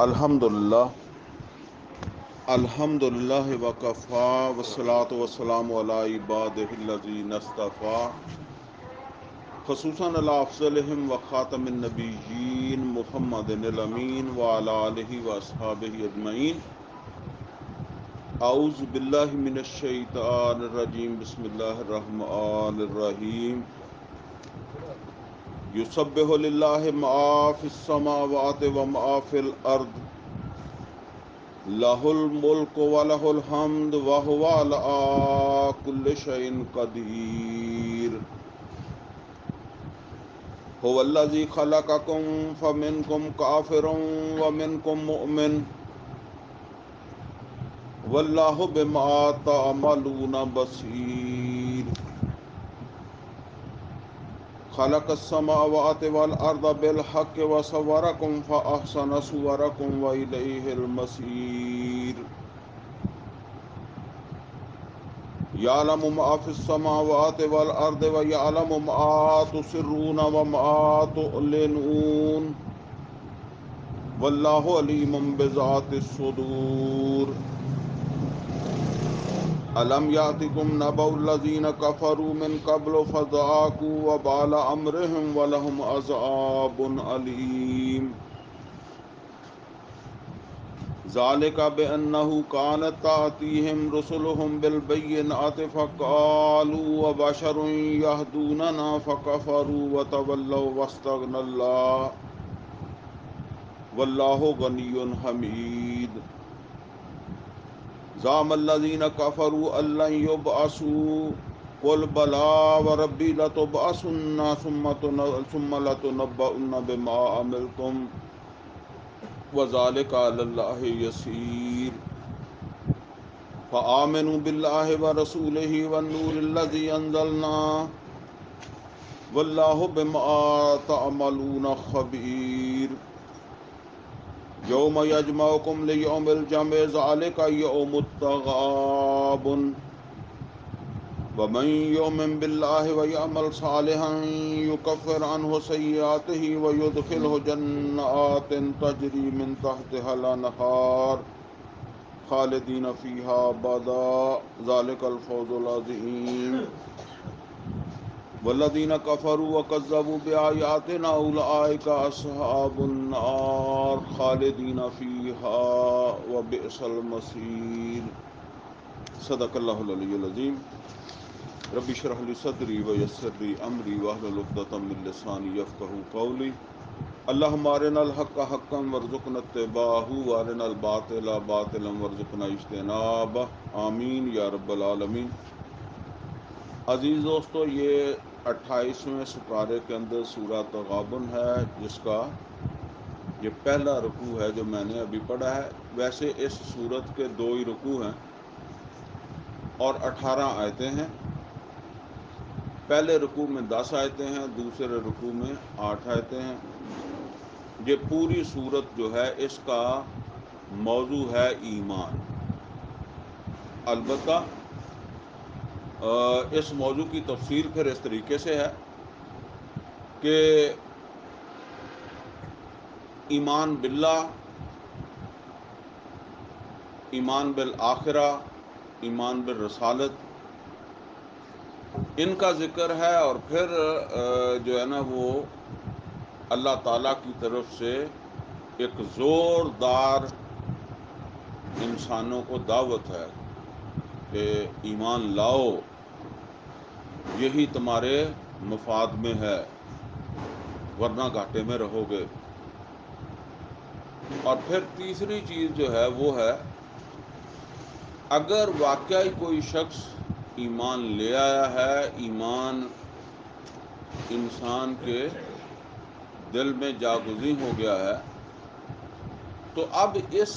الحمدللہ الحمدللہ وکفا والصلاة والسلام علی عبادہ الذین اصطفیٰ خصوصاً علی افضلہم وخاتم النبیین محمد الامین وعلی آلہ واصحابہ اجمعین. اعوذ باللہ من الشیطان الرجیم. بسم اللہ الرحمن الرحیم. یسبح للہ ما فی السماوات وما فی الارض لہ الملک ولہ الحمد وہو علی کل شیء قدیر. هو الذی خلقکم فمنکم کافر ومنکم مؤمن واللہ بما تعملون بصیر. خلق السماوات والارض بالحق وصورکم فاحسن صورکم والیہ المصیر. یعلم ما فی السماوات والارض ویعلم ما تسرون وما تعلنون واللہ علیم بذات الصدور. الم یاتکم نبأ الذین کفروا من قبل فذاقوا وبال امرهم ولهم عذاب علیم. ذالک بأنہ کانت تأتیہم رسلہم بالبینات فقالوا وبشر یہدوننا فکفروا وتولوا واستغنی اللہ واللہ غنی حمید. زعم الذین کفروا ان لن یبعثوا قل بلی وربی لتبعثن ثم لتنبؤن بما عملتم وذلک علی اللہ یسیر. فآمنوا باللہ ورسولہ والنور الذی انزلنا واللہ بما تعملون خبیر. یوم یجمعکم لیوم الجمع ذلک یوم التغابن ومن یؤمن باللہ ویعمل صالحا یکفر عنہ سیئاتہ ویدخلہ جنات تجری من تحتها الانہار خالدین فیہا ابدا ذلک الفوز العظیم. والذین کفروا وکذبوا بآیاتنا اولئک اصحاب النار خالدین فیہا وبئس المصیر. صدق اللہ العلی العظیم. رب اشرح لی صدری ویسر لی امری واحلل عقدۃ من لسانی یفقہوا قولی. اللہم ارنا الحق حقا وارزقنا اتباعہ وارنا الباطل باطلا وارزقنا اجتنابہ آمین یا رب العالمین. عزیز دوستو، یہ 28ویں سپارے کے اندر سورہ تغابن ہے، جس کا یہ پہلا رکوع ہے جو میں نے ابھی پڑھا ہے. ویسے اس سورت کے 2 ہی رکوع ہیں اور 18 آیتیں ہیں. پہلے رکوع میں 10 آیتیں ہیں، دوسرے رکوع میں 8 آیتیں ہیں. یہ پوری سورت جو ہے اس کا موضوع ہے ایمان. البتہ اس موضوع کی تفصیل پھر اس طریقے سے ہے کہ ایمان باللہ، ایمان بالآخرہ، ایمان بالرسالت، ان کا ذکر ہے. اور پھر جو ہے نا وہ اللہ تعالیٰ کی طرف سے ایک زوردار انسانوں کو دعوت ہے کہ ایمان لاؤ، یہی تمہارے مفاد میں ہے ورنہ گھاٹے میں رہو گے. اور پھر تیسری چیز جو ہے وہ ہے، اگر واقعی کوئی شخص ایمان لے آیا ہے، ایمان انسان کے دل میں جاگزیں ہو گیا ہے، تو اب اس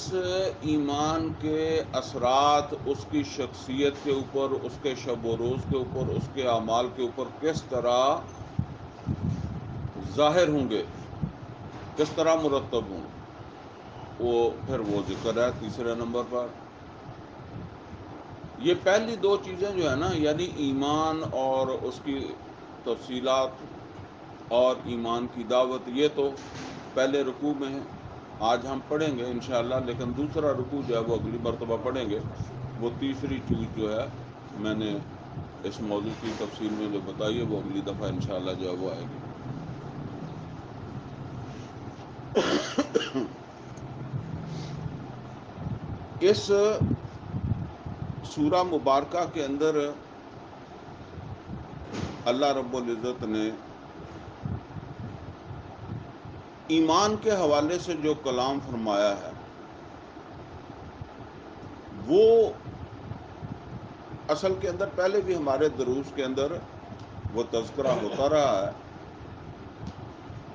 ایمان کے اثرات اس کی شخصیت کے اوپر، اس کے شب و روز کے اوپر، اس کے اعمال کے اوپر کس طرح ظاہر ہوں گے، کس طرح مرتب ہوں، پھر وہ ذکر ہے تیسرے نمبر پر. یہ پہلی 2 چیزیں جو ہے نا، یعنی ایمان اور اس کی تفصیلات اور ایمان کی دعوت، یہ تو پہلے رکوع میں ہے. آج ہم پڑھیں گے انشاءاللہ، لیکن دوسرا رکوع جو ہے وہ اگلی مرتبہ پڑھیں گے. وہ تیسری چیز جو ہے میں نے اس موضوع کی تفصیل میں جو بتائی ہے وہ اگلی دفعہ انشاءاللہ جو ہے وہ آئے گی. اس سورہ مبارکہ کے اندر اللہ رب العزت نے ایمان کے حوالے سے جو کلام فرمایا ہے وہ اصل کے اندر پہلے بھی ہمارے دروس کے اندر وہ تذکرہ ہوتا رہا ہے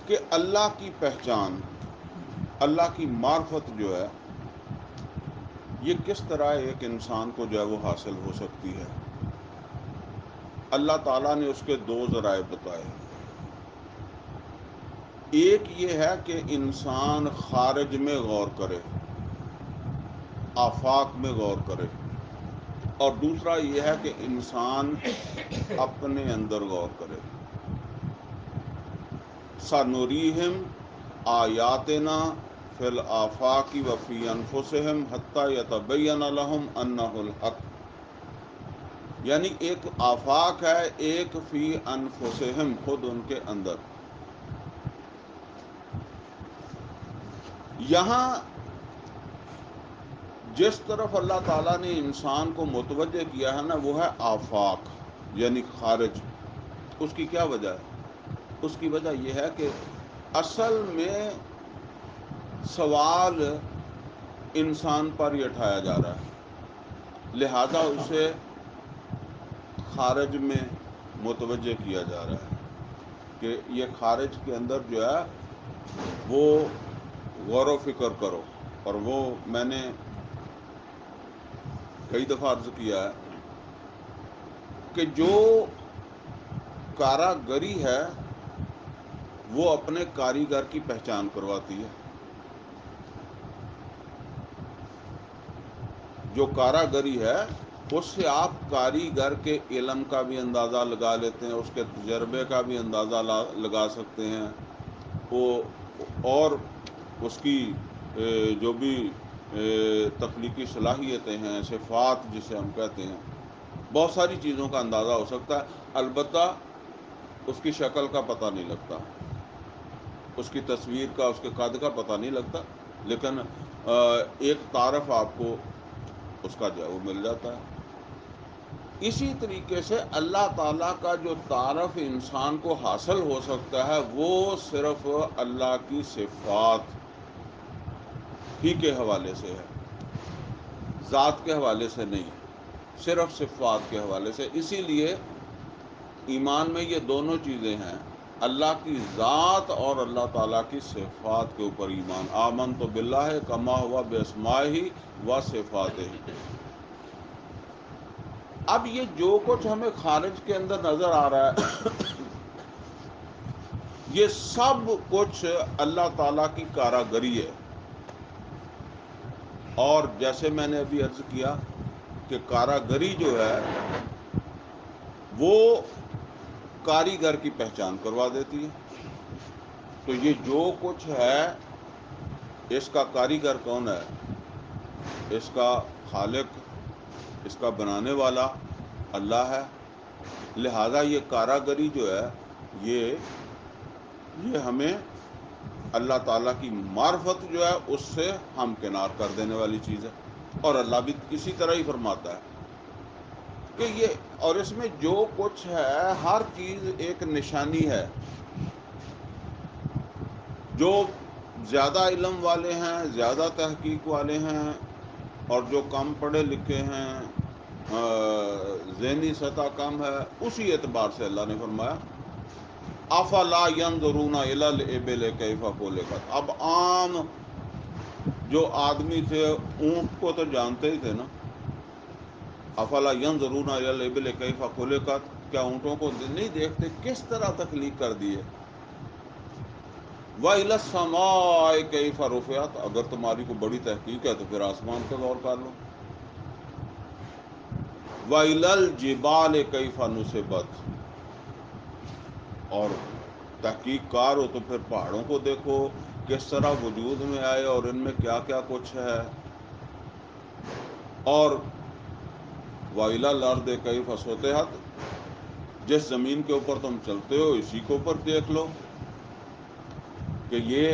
کہ اللہ کی پہچان، اللہ کی معرفت جو ہے یہ کس طرح ایک انسان کو جو ہے وہ حاصل ہو سکتی ہے. اللہ تعالیٰ نے اس کے دو ذرائع بتائے. ایک یہ ہے کہ انسان خارج میں غور کرے، آفاق میں غور کرے، اور دوسرا یہ ہے کہ انسان اپنے اندر غور کرے. سَنُرِيهِمْ آیاتنا فی الآفاق وفی انفسہم حتی یتبین لہم انہ الحق. یعنی ایک آفاق ہے، ایک فی انفسہم، خود ان کے اندر. یہاں جس طرف اللہ تعالیٰ نے انسان کو متوجہ کیا ہے نا وہ ہے آفاق، یعنی خارج. اس کی کیا وجہ ہے؟ اس کی وجہ یہ ہے کہ اصل میں سوال انسان پر ہی اٹھایا جا رہا ہے، لہذا اسے خارج میں متوجہ کیا جا رہا ہے کہ یہ خارج کے اندر جو ہے وہ غور و فکر کرو. اور وہ میں نے کئی دفعہ عرض کیا ہے کہ جو کاراگری ہے وہ اپنے کاریگر کی پہچان کرواتی ہے. جو کاراگری ہے اس سے آپ کاریگر کے علم کا بھی اندازہ لگا لیتے ہیں، اس کے تجربے کا بھی اندازہ لگا سکتے ہیں. وہ اور اس کی جو بھی تخلیقی صلاحیتیں ہیں، صفات جسے ہم کہتے ہیں، بہت ساری چیزوں کا اندازہ ہو سکتا ہے. البتہ اس کی شکل کا پتہ نہیں لگتا، اس کی تصویر کا، اس کے قد کا پتہ نہیں لگتا، لیکن ایک تعارف آپ کو اس کا جو ہے وہ مل جاتا ہے. اسی طریقے سے اللہ تعالیٰ کا جو تعارف انسان کو حاصل ہو سکتا ہے وہ صرف اللہ کی صفات ہی کے حوالے سے ہے، ذات کے حوالے سے نہیں، صرف صفات کے حوالے سے. اسی لیے ایمان میں یہ دونوں چیزیں ہیں، اللہ کی ذات اور اللہ تعالیٰ کی صفات کے اوپر ایمان. آمنت باللہ کما ہوا باسمائہ و صفاتہ. اب یہ جو کچھ ہمیں خارج کے اندر نظر آ رہا ہے یہ سب کچھ اللہ تعالیٰ کی کاراگری ہے. اور جیسے میں نے ابھی عرض کیا کہ کاراگری جو ہے وہ کاریگر کی پہچان کروا دیتی ہے. تو یہ جو کچھ ہے اس کا کاریگر کون ہے؟ اس کا خالق، اس کا بنانے والا اللہ ہے. لہذا یہ کاراگری جو ہے یہ ہمیں اللہ تعالیٰ کی معرفت جو ہے اس سے ہمکنار کر دینے والی چیز ہے. اور اللہ بھی اسی طرح ہی فرماتا ہے کہ یہ، اور اس میں جو کچھ ہے ہر چیز ایک نشانی ہے. جو زیادہ علم والے ہیں، زیادہ تحقیق والے ہیں، اور جو کم پڑھے لکھے ہیں، ذہنی سطح کم ہے، اسی اعتبار سے اللہ نے فرمایا افلا ینظرون الی الابل کیف خلقت. اب عام جو آدمی تھے اونٹ کو تو جانتے ہی تھے نا. افلا ینظرون الی الابل کیف خلقت، کیا اونٹوں کو نہیں دیکھتے کس طرح تخلیق کر دی ہے. وَإِلَى السَّمَاءِ كَيْفَ رُفِعَتْ. اگر تمہاری کو بڑی تحقیق ہے تو پھر آسمان پہ غور کر لو. وَإِلَى الْجِبَالِ كَيْفَ نُصِبَتْ. اور تحقیق کار ہو تو پھر پہاڑوں کو دیکھو کس طرح وجود میں آئے اور ان میں کیا کیا کچھ ہے. اور وَإِلَى الْأَرْضِ كَيْفَ سُطِحَتْ، جس زمین کے اوپر تم چلتے ہو اسی کے اوپر دیکھ لو کہ یہ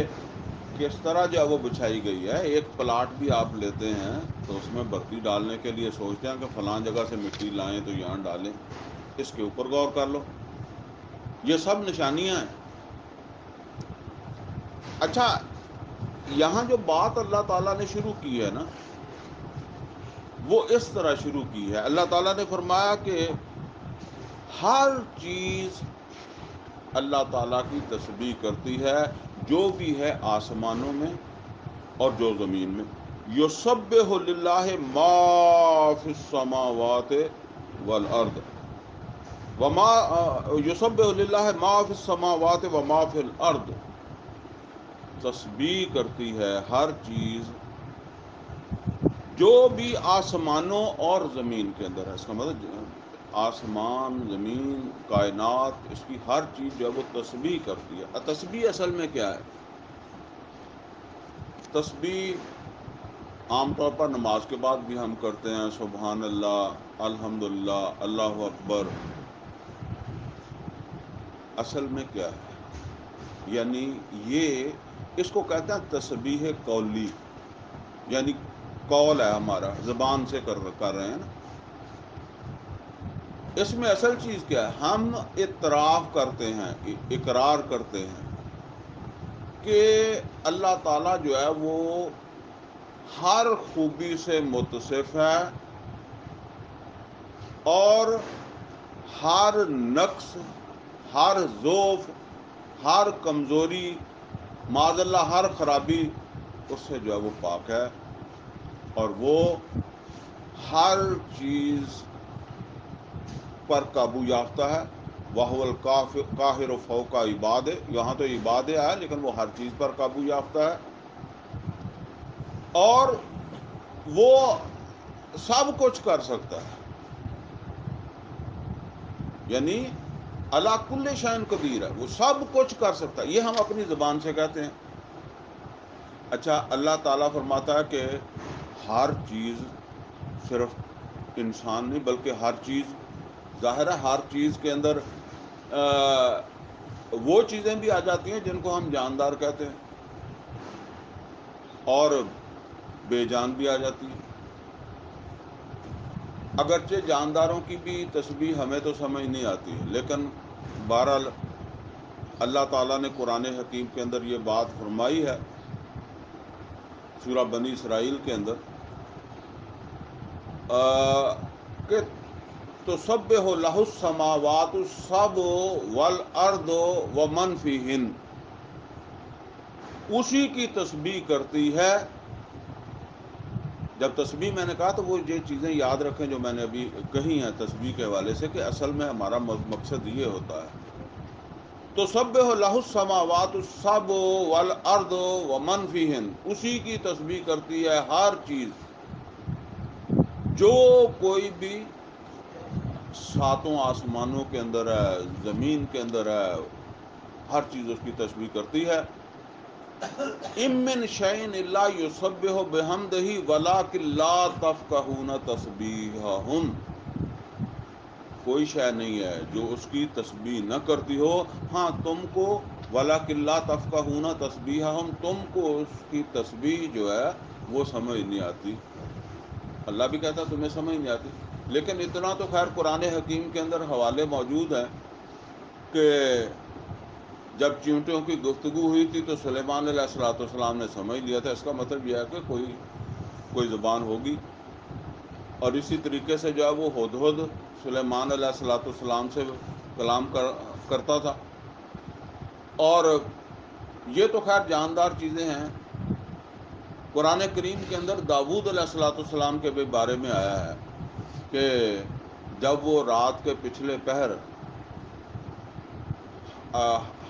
کس طرح جو ہے وہ بچھائی گئی ہے. ایک پلاٹ بھی آپ لیتے ہیں تو اس میں برتی ڈالنے کے لیے سوچتے ہیں کہ فلاں جگہ سے مٹی لائیں تو یہاں ڈالیں. اس کے اوپر غور کر لو، یہ سب نشانیاں ہیں. اچھا، یہاں جو بات اللہ تعالیٰ نے شروع کی ہے نا، وہ اس طرح شروع کی ہے. اللہ تعالیٰ نے فرمایا کہ ہر چیز اللہ تعالیٰ کی تسبیح کرتی ہے، جو بھی ہے آسمانوں میں اور جو زمین میں. یسبح للہ ما فی السماوات والارض وما یسبح للہ ما فی السماوات وما فی الارض. تسبیح کرتی ہے ہر چیز جو بھی آسمانوں اور زمین کے اندر ہے. اس کا مطلب آسمان، زمین، کائنات، اس کی ہر چیز جو ہے وہ تسبیح کرتی ہے. تسبیح اصل میں کیا ہے؟ تسبیح عام طور پر نماز کے بعد بھی ہم کرتے ہیں، سبحان اللہ، الحمدللہ، اللہ اکبر. اصل میں کیا ہے؟ یعنی یہ اس کو کہتے ہیں تسبیح قولی، یعنی قول ہے ہمارا، زبان سے کر رہے ہیں نا. اس میں اصل چیز کیا ہے؟ ہم اعتراف کرتے ہیں، اقرار کرتے ہیں کہ اللہ تعالیٰ جو ہے وہ ہر خوبی سے متصف ہے اور ہر نقص، ہر ضعف، ہر کمزوری، معاذ اللہ ہر خرابی اس سے جو ہے وہ پاک ہے. اور وہ ہر چیز پر قابو یافتہ ہے. وَهُوَ الْقَاهِرُ فَوْقَ عِبَادِهِ، یہاں تو عباد ہے لیکن وہ ہر چیز پر قابو یافتہ ہے. اور وہ سب کچھ کر سکتا ہے، یعنی علی کل شیء قدیر ہے، وہ سب کچھ کر سکتا ہے. یہ ہم اپنی زبان سے کہتے ہیں. اچھا، اللہ تعالیٰ فرماتا ہے کہ ہر چیز، صرف انسان نہیں بلکہ ہر چیز، ظاہر ہے ہر چیز کے اندر وہ چیزیں بھی آ جاتی ہیں جن کو ہم جاندار کہتے ہیں، اور بے جان بھی آ جاتی ہیں. اگرچہ جانداروں کی بھی تسبیح ہمیں تو سمجھ نہیں آتی ہے، لیکن بہرحال اللہ تعالیٰ نے قرآن حکیم کے اندر یہ بات فرمائی ہے، سورہ بنی اسرائیل کے اندر، کہ تسبح لہ السماوات السبع والارض ومن فیہن. اسی کی تسبیح کرتی ہے. جب تسبیح میں نے کہا تو وہ یہ چیزیں یاد رکھیں جو میں نے ابھی کہی ہیں تسبیح کے حوالے سے، کہ اصل میں ہمارا مقصد یہ ہوتا ہے. تسبح لہ السماوات السبع والارض ومن فیہن. اسی کی تسبیح کرتی ہے ہر چیز، جو کوئی بھی ساتوں آسمانوں کے اندر ہے، زمین کے اندر ہے، ہر چیز اس کی تسبیح کرتی ہے. اِن مِّن شَیْءٍ إِلَّا یُسَبِّحُ بِحَمْدِهِ وَلَٰکِن لَّا تَفْقَہُونَ تَسْبِیحَہُم. کوئی شے نہیں ہے جو اس کی تسبیح نہ کرتی ہو. ہاں تم کو، وَلَٰکِن لَّا تَفْقَہُونَ تَسْبِیحَہُم، تم کو اس کی تسبیح جو ہے وہ سمجھ نہیں آتی. اللہ بھی کہتا ہے تمہیں سمجھ نہیں آتی. لیکن اتنا تو خیر قرآن حکیم کے اندر حوالے موجود ہیں کہ جب چیونٹیوں کی گفتگو ہوئی تھی تو سلیمان علیہ السلام نے سمجھ لیا تھا. اس کا مطلب یہ ہے کہ کوئی زبان ہوگی. اور اسی طریقے سے جو ہے وہ ہدہد سلیمان علیہ السلام سے کلام کرتا تھا. اور یہ تو خیر جاندار چیزیں ہیں. قرآن کریم کے اندر داؤد علیہ السلام کے بھی بارے میں آیا ہے کہ جب وہ رات کے پچھلے پہر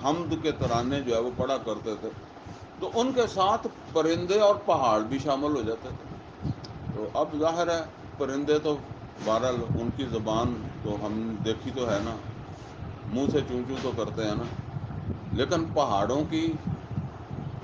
حمد کے ترانے جو ہے وہ پڑھا کرتے تھے تو ان کے ساتھ پرندے اور پہاڑ بھی شامل ہو جاتے تھے. تو اب ظاہر ہے پرندے تو بہرحال ان کی زبان تو ہم دیکھی تو ہے نا، منہ سے چوں چوں تو کرتے ہیں نا، لیکن پہاڑوں کی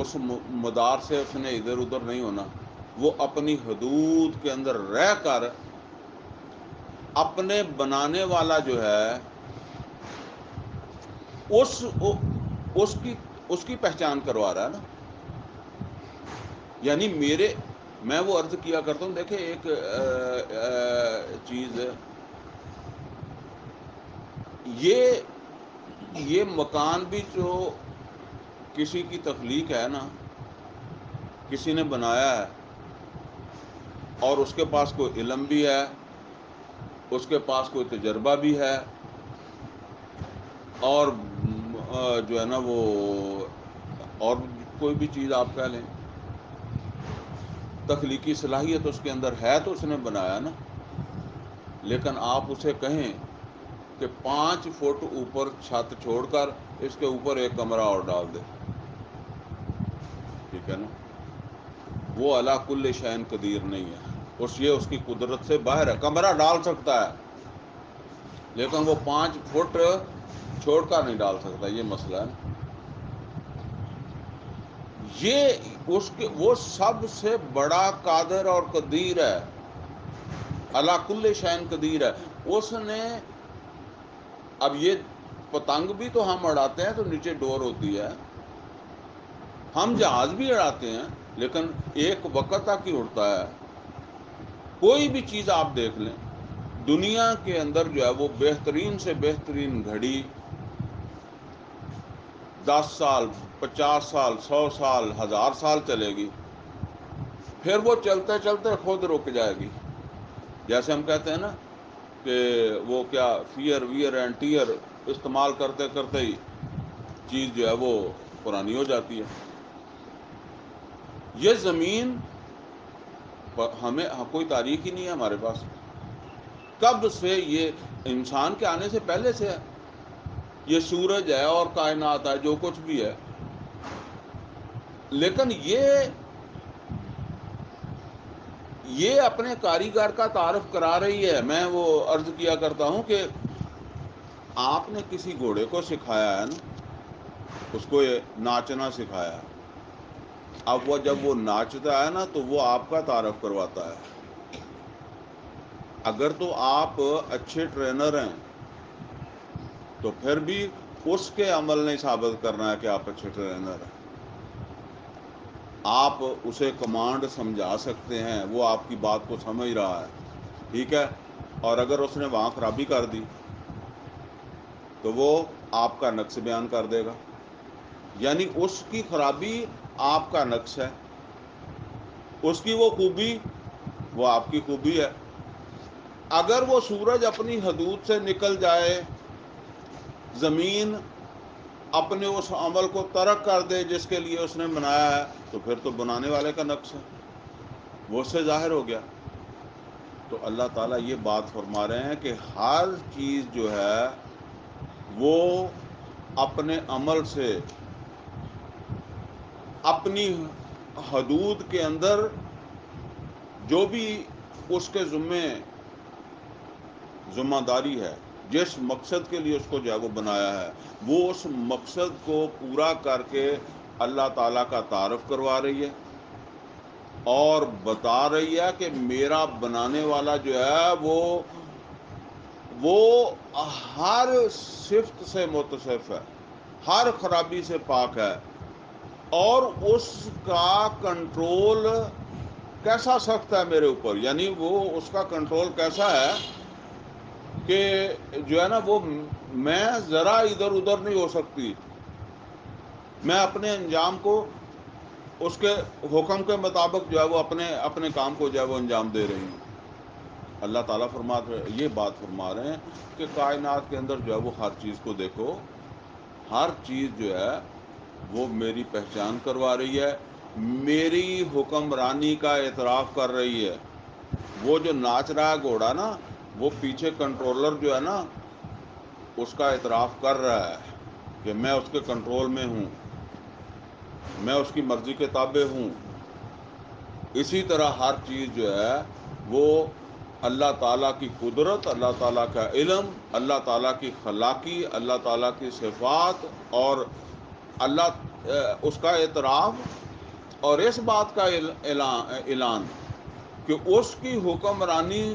اس مدار سے اس نے ادھر ادھر نہیں ہونا، وہ اپنی حدود کے اندر رہ کر اپنے بنانے والا جو ہے اس کی پہچان کروا رہا ہے نا. یعنی میں وہ عرض کیا کرتا ہوں، دیکھیں ایک چیز یہ مکان بھی جو کسی کی تخلیق ہے نا، کسی نے بنایا ہے، اور اس کے پاس کوئی علم بھی ہے، اس کے پاس کوئی تجربہ بھی ہے، اور جو ہے نا وہ اور کوئی بھی چیز آپ کہہ لیں، تخلیقی صلاحیت اس کے اندر ہے تو اس نے بنایا نا. لیکن آپ اسے کہیں کہ 5 فٹ اوپر چھت چھوڑ کر اس کے اوپر ایک کمرہ اور ڈال دے، ٹھیک ہے نا، وہ علی کل شیء قدیر نہیں ہے. اس کی قدرت سے باہر ہے. کمرہ ڈال سکتا ہے لیکن وہ 5 فٹ چھوڑ کر نہیں ڈال سکتا. یہ مسئلہ ہے. وہ سب سے بڑا قادر اور قدیر ہے، علی کل شیء قدیر ہے. اس نے اب یہ پتنگ بھی تو ہم اڑاتے ہیں تو نیچے ڈور ہوتی ہے، ہم جہاز بھی اڑاتے ہیں لیکن ایک وقت تک ہی اڑتا ہے. کوئی بھی چیز آپ دیکھ لیں دنیا کے اندر جو ہے وہ بہترین سے بہترین گھڑی 10 سال 50 سال 100 سال 1000 سال چلے گی، پھر وہ چلتے چلتے خود رک جائے گی. جیسے ہم کہتے ہیں نا کہ وہ کیا فیئر ویئر اینڈ ٹیئر استعمال کرتے کرتے ہی چیز جو ہے وہ پرانی ہو جاتی ہے. یہ زمین ہمیں کوئی تاریخ ہی نہیں ہے ہمارے پاس. کب سے یہ انسان کے آنے سے پہلے سے ہے. یہ سورج ہے اور کائنات ہے جو کچھ بھی ہے، لیکن یہ اپنے کاریگر کا تعارف کرا رہی ہے. میں وہ عرض کیا کرتا ہوں کہ آپ نے کسی گھوڑے کو سکھایا ہے نا، اس کو ناچنا سکھایا ہے. اب جب وہ ناچتا ہے نا تو وہ آپ کا تعارف کرواتا ہے. اگر تو آپ اچھے ٹرینر ہیں تو پھر بھی اس کے عمل نہیں ثابت کرنا ہے کہ آپ اچھے ٹرینر ہیں. آپ اسے کمانڈ سمجھا سکتے ہیں، وہ آپ کی بات کو سمجھ رہا ہے، ٹھیک ہے. اور اگر اس نے وہاں خرابی کر دی تو وہ آپ کا نقص بیان کر دے گا. یعنی اس کی خرابی آپ کا نقص ہے، اس کی وہ خوبی وہ آپ کی خوبی ہے. اگر وہ سورج اپنی حدود سے نکل جائے، زمین اپنے اس عمل کو ترک کر دے جس کے لیے اس نے بنایا ہے، تو پھر تو بنانے والے کا نقص ہے، وہ اس سے ظاہر ہو گیا. تو اللہ تعالیٰ یہ بات فرما رہے ہیں کہ ہر چیز جو ہے وہ اپنے عمل سے اپنی حدود کے اندر جو بھی اس کے ذمہ داری ہے، جس مقصد کے لیے اس کو جو ہے وہ بنایا ہے، وہ اس مقصد کو پورا کر کے اللہ تعالیٰ کا تعارف کروا رہی ہے اور بتا رہی ہے کہ میرا بنانے والا جو ہے وہ ہر صفت سے متصف ہے، ہر خرابی سے پاک ہے، اور اس کا کنٹرول کیسا سخت ہے میرے اوپر. یعنی وہ اس کا کنٹرول کیسا ہے کہ جو ہے نا وہ میں ذرا ادھر ادھر نہیں ہو سکتی. میں اپنے انجام کو اس کے حکم کے مطابق جو ہے وہ اپنے کام کو جو ہے وہ انجام دے رہی ہوں. اللہ تعالیٰ یہ بات فرما رہے ہیں کہ کائنات کے اندر جو ہے وہ ہر چیز کو دیکھو، ہر چیز جو ہے وہ میری پہچان کروا رہی ہے، میری حکمرانی کا اعتراف کر رہی ہے. وہ جو ناچ رہا ہے گھوڑا نا، وہ پیچھے کنٹرولر جو ہے نا اس کا اعتراف کر رہا ہے کہ میں اس کے کنٹرول میں ہوں، میں اس کی مرضی کے تابع ہوں. اسی طرح ہر چیز جو ہے وہ اللہ تعالیٰ کی قدرت، اللہ تعالیٰ کا علم، اللہ تعالیٰ کی خلاقی، اللہ تعالیٰ کی صفات اور اللہ اس کا اعتراف اور اس بات کا اعلان کہ اس کی حکمرانی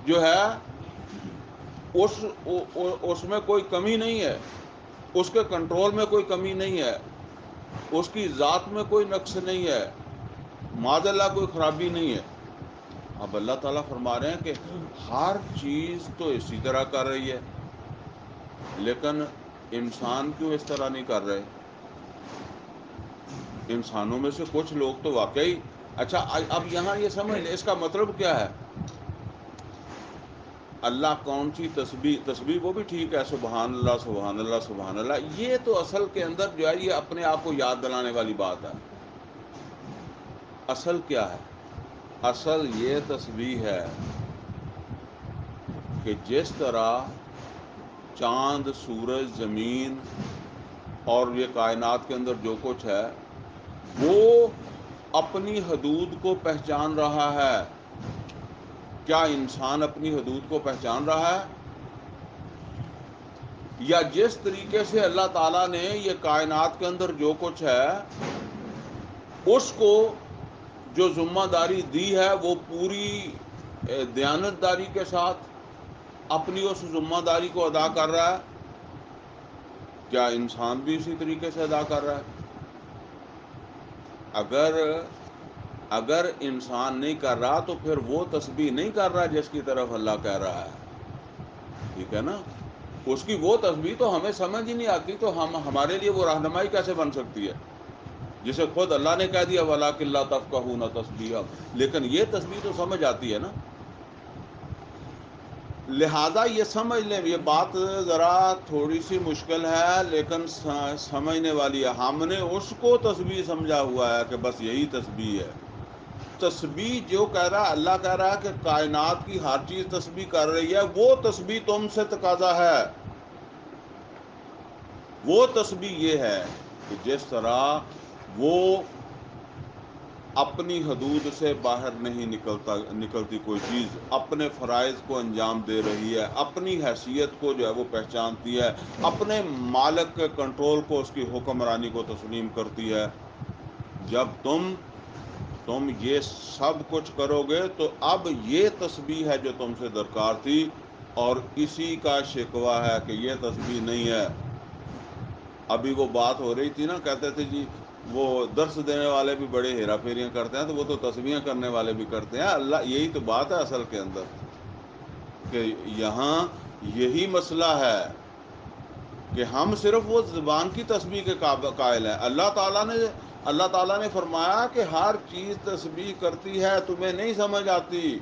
جو ہے اس میں کوئی کمی نہیں ہے، اس کے کنٹرول میں کوئی کمی نہیں ہے، اس کی ذات میں کوئی نقص نہیں ہے، معاذ اللہ کوئی خرابی نہیں ہے۔ اب اللہ تعالیٰ فرما رہے ہیں کہ ہر چیز تو اسی طرح کر رہی ہے، لیکن انسان کیوں اس طرح نہیں کر رہے؟ انسانوں میں سے کچھ لوگ تو واقعی اچھا اب یہاں یہ سمجھ لیں اس کا مطلب کیا ہے؟ اللہ کون سی تسبیح وہ بھی ٹھیک ہے، سبحان اللہ سبحان اللہ سبحان اللہ، یہ تو اصل کے اندر جو ہے یہ اپنے آپ کو یاد دلانے والی بات ہے۔ اصل کیا ہے؟ اصل یہ تسبیح ہے کہ جس طرح چاند، سورج، زمین اور یہ کائنات کے اندر جو کچھ ہے وہ اپنی حدود کو پہچان رہا ہے، کیا انسان اپنی حدود کو پہچان رہا ہے؟ یا جس طریقے سے اللہ تعالیٰ نے یہ کائنات کے اندر جو کچھ ہے اس کو جو ذمہ داری دی ہے وہ پوری دیانتداری کے ساتھ اپنی اس ذمہ داری کو ادا کر رہا ہے؟ کیا انسان بھی اسی طریقے سے ادا کر رہا ہے؟ اگر انسان نہیں کر رہا تو پھر وہ تسبیح نہیں کر رہا جس کی طرف اللہ کہہ رہا ہے، ٹھیک ہے نا؟ اس کی وہ تسبیح تو ہمیں سمجھ ہی نہیں آتی، تو ہمارے لیے وہ رہنمائی کیسے بن سکتی ہے جسے خود اللہ نے کہہ دیا وَلَٰكِن لَا تَفْقَهُونَ تَسْبِيحَهُمْ، لیکن یہ تسبیح تو سمجھ آتی ہے نا۔ لہذا یہ سمجھ لیں، یہ بات ذرا تھوڑی سی مشکل ہے لیکن سمجھنے والی ہے۔ ہم نے اس کو تسبیح سمجھا ہوا ہے کہ بس یہی تسبیح ہے۔ تسبیح جو کہہ رہا ہے، اللہ کہہ رہا ہے کہ کائنات کی ہر چیز تسبیح کر رہی ہے، وہ تسبیح تم سے تقاضا ہے۔ وہ تسبیح یہ ہے کہ جس طرح وہ اپنی حدود سے باہر نہیں نکلتی کوئی چیز، اپنے فرائض کو انجام دے رہی ہے، اپنی حیثیت کو جو ہے وہ پہچانتی ہے، اپنے مالک کے کنٹرول کو، اس کی حکمرانی کو تسلیم کرتی ہے۔ جب تم یہ سب کچھ کرو گے تو اب یہ تسبیح ہے جو تم سے درکار تھی، اور اسی کا شکوہ ہے کہ یہ تسبیح نہیں ہے۔ ابھی وہ بات ہو رہی تھی نا، کہتے تھے جی وہ درس دینے والے بھی بڑے ہیرا پھیریاں کرتے ہیں، تو وہ تو تسبیحیں کرنے والے بھی کرتے ہیں۔ اللہ یہی تو بات ہے اصل کے اندر، کہ یہاں یہی مسئلہ ہے کہ ہم صرف وہ زبان کی تسبیح کے قائل ہیں۔ اللہ تعالیٰ نے فرمایا کہ ہر چیز تسبیح کرتی ہے، تمہیں نہیں سمجھ آتی۔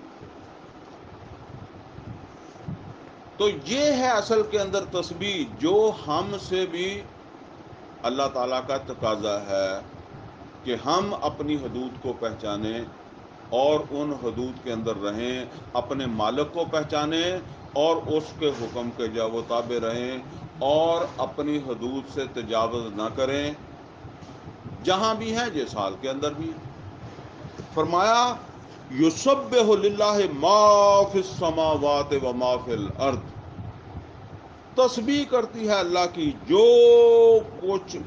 تو یہ ہے اصل کے اندر تسبیح، جو ہم سے بھی اللہ تعالیٰ کا تقاضا ہے کہ ہم اپنی حدود کو پہچانیں اور ان حدود کے اندر رہیں، اپنے مالک کو پہچانیں اور اس کے حکم کے جو وہ تابع رہیں، اور اپنی حدود سے تجاوز نہ کریں، جہاں بھی ہیں، جس حال کے اندر بھی ہیں۔ فرمایا یسبح للہ ما فی السماوات و ما فی الارض، تسبیح کرتی ہے اللہ کی جو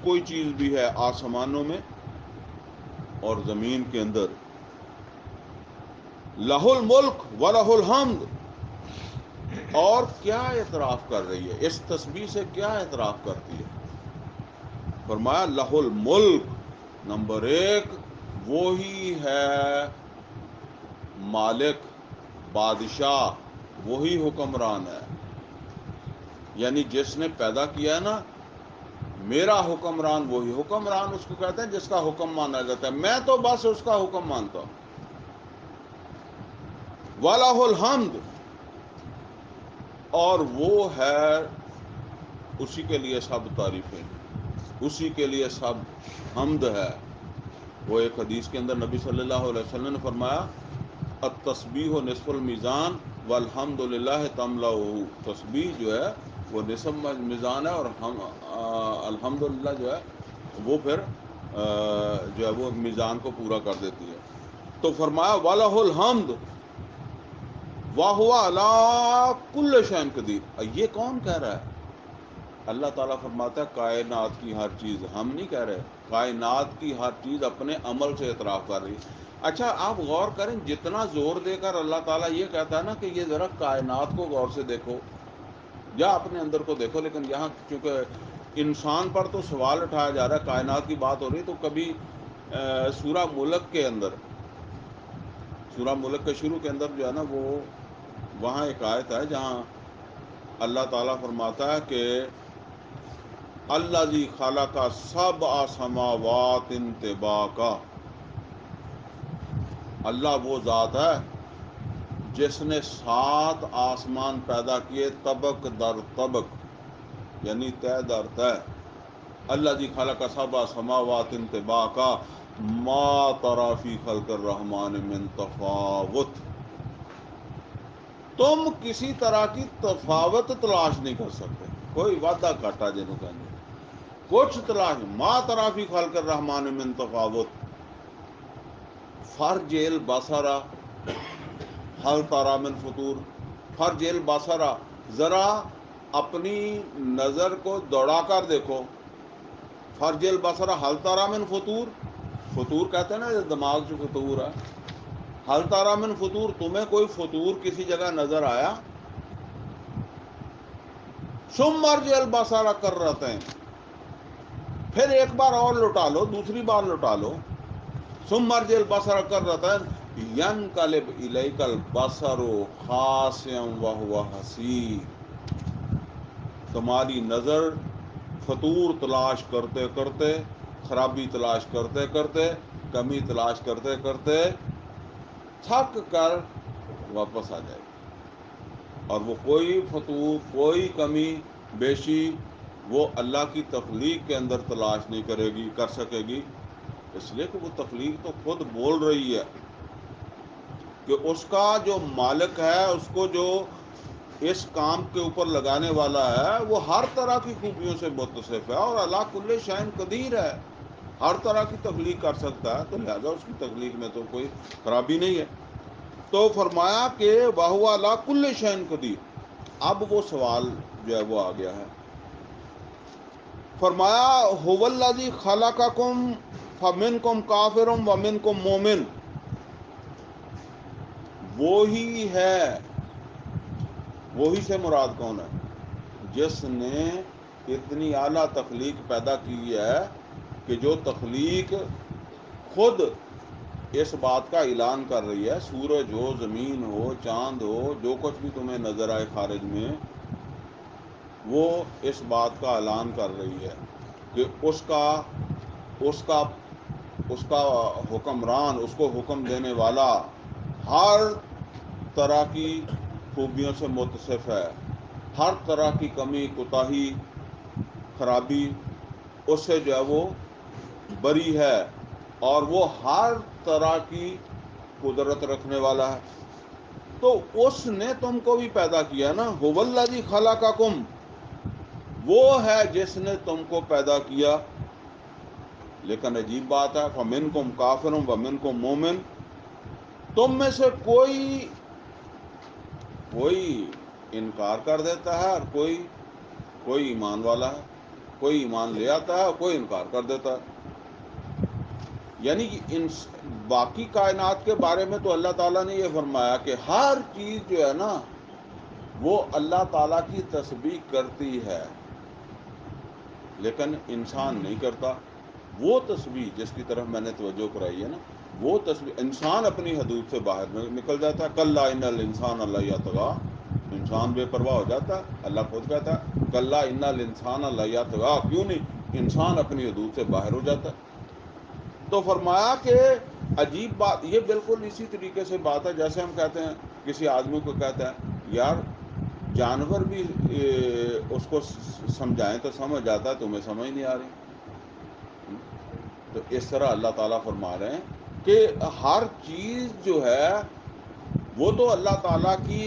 کوئی چیز بھی ہے آسمانوں میں اور زمین کے اندر۔ لہ الملک و لہ الحمد، اور کیا اعتراف کر رہی ہے؟ اس تسبیح سے کیا اعتراف کرتی ہے؟ فرمایا لہ الملک، نمبر ایک وہی ہے مالک، بادشاہ، وہی حکمران ہے، یعنی جس نے پیدا کیا ہے نا، میرا حکمران وہی حکمران، اس کو کہتے ہیں جس کا حکم مانا جاتا ہے، میں تو بس اس کا حکم مانتا ہوں۔ وَلَهُ الْحَمْدُ، اور وہ ہے، اسی کے لیے سب تعریفیں، اسی کے لیے سب حمد ہے۔ وہ ایک حدیث کے اندر نبی صلی اللہ علیہ وسلم نے فرمایا التسبیح نصف المیزان والحمد للہ تملأہ، تسبیح جو ہے وہ نصف میزان ہے، اور الحمدللہ جو ہے وہ پھر جو ہے وہ میزان کو پورا کر دیتی ہے۔ تو فرمایا وَلَهُ الْحَمْدُ وَهُوَ عَلَىٰ كُلِّ شَيْءٍ قَدِيرٌ۔ یہ کون کہہ رہا ہے؟ اللہ تعالیٰ فرماتا ہے کائنات کی ہر چیز، ہم نہیں کہہ رہے، کائنات کی ہر چیز اپنے عمل سے اعتراف کر رہی ہے۔ اچھا آپ غور کریں، جتنا زور دے کر اللہ تعالیٰ یہ کہتا ہے نا کہ یہ ذرا کائنات کو غور سے دیکھو یا اپنے اندر کو دیکھو، لیکن یہاں چونکہ انسان پر تو سوال اٹھایا جا رہا ہے، کائنات کی بات ہو رہی، تو کبھی سورہ ملک کے اندر، سورہ ملک کے شروع کے اندر جو ہے نا، وہ وہاں ایک آیت ہے جہاں اللہ تعالیٰ فرماتا ہے کہ الذی خلق سبع سماوات طباقا، اللہ وہ ذات ہے جس نے 7 آسمان پیدا کیے طبق در طبق، یعنی طے در طے۔ الذی خلق سبع سماوات طباقا ما تری فی خلق الرحمن من تفاوت، تم کسی طرح کی تفاوت تلاش نہیں کر سکتے، کوئی وعدہ گھاٹا جنہوں کہنے کچھ تلاش، ما تری فی خلق الرحمن من تفاوت، فرجع البصر هل تری من فطور، فرجع البصر، ذرا اپنی نظر کو دوڑا کر دیکھو، فرجع البصر هل تری من فطور، فطور کہتے ہیں نا دماغ جو فطور ہے، هل تری من فطور، تمہیں کوئی فطور کسی جگہ نظر آیا؟ ثم ارجع البصر کرتین، پھر ایک بار اور لوٹا لو، دوسری بار لوٹا لو، ثم ارجع البصر کرتین ینقلب الیک البصر خاسئا وهو حسیر، تمہاری نظر فطور تلاش کرتے کرتے، خرابی تلاش کرتے کرتے، کمی تلاش کرتے کرتے تھک کر واپس آ جائے گی، اور وہ کوئی فطور، کوئی کمی بیشی وہ اللہ کی تخلیق کے اندر تلاش نہیں کرے گی، کر سکے گی، اس لیے کہ وہ تخلیق تو خود بول رہی ہے کہ اس کا جو مالک ہے، اس کو جو اس کام کے اوپر لگانے والا ہے، وہ ہر طرح کی خوبیوں سے متصف ہے، اور اللہ کل شیء قدیر ہے، ہر طرح کی تخلیق کر سکتا ہے، تو لہذا اس کی تخلیق میں تو کوئی خرابی نہیں ہے۔ تو فرمایا کہ وَهُوَ عَلَىٰ كُلِّ شَيْءٍ قدیر، اب وہ سوال جو ہے وہ آ گیا ہے، فرمایا هُوَ الَّذِي خَلَقَكُمْ فَمِنْكُمْ كَافِرٌ وَمِنْكُمْ مُؤْمِنٌ، وہی ہے، وہی سے مراد کون ہے؟ جس نے اتنی اعلیٰ تخلیق پیدا کی ہے کہ جو تخلیق خود اس بات کا اعلان کر رہی ہے، سورج ہو، زمین ہو، چاند ہو، جو کچھ بھی تمہیں نظر آئے خارج میں، وہ اس بات کا اعلان کر رہی ہے کہ اس کا حکمران، اس کو حکم دینے والا ہر طرح کی خوبیوں سے متصف ہے، ہر طرح کی کمی، کوتاہی، خرابی اس سے جو ہے وہ بری ہے، اور وہ ہر طرح کی قدرت رکھنے والا ہے۔ تو اس نے تم کو بھی پیدا کیا نا، هُوَ الَّذِي خَلَقَكُمْ، وہ ہے جس نے تم کو پیدا کیا، لیکن عجیب بات ہے فَمِنْكُمْ كَافِرٌ وَمِنْكُمْ مُؤْمِنٌ، تم میں سے کوئی انکار کر دیتا ہے، اور کوئی ایمان والا ہے، کوئی ایمان لے آتا ہے اور کوئی انکار کر دیتا ہے۔ یعنی کہ باقی کائنات کے بارے میں تو اللہ تعالیٰ نے یہ فرمایا کہ ہر چیز جو ہے نا وہ اللہ تعالیٰ کی تسبیح کرتی ہے، لیکن انسان نہیں کرتا۔ وہ تسبیح جس کی طرف میں نے توجہ کرائی ہے نا، وہ تسبیح انسان اپنی حدود سے باہر نکل جاتا ہے، کلا ان الانسان لیطغی، انسان بے پرواہ ہو جاتا ہے۔ اللہ خود کہتا ہے کلا ان الانسان لیطغی، کیوں نہیں، انسان اپنی حدود سے باہر ہو جاتا ہے۔ تو فرمایا کہ عجیب بات، یہ بالکل اسی طریقے سے بات ہے جیسے ہم کہتے ہیں، کسی آدمی کو کہتے ہیں یار جانور بھی اس کو سمجھائیں تو سمجھ جاتا ہے، تمہیں سمجھ نہیں آ رہی۔ تو اس طرح اللہ تعالیٰ فرما رہے ہیں کہ ہر چیز جو ہے وہ تو اللہ تعالیٰ کی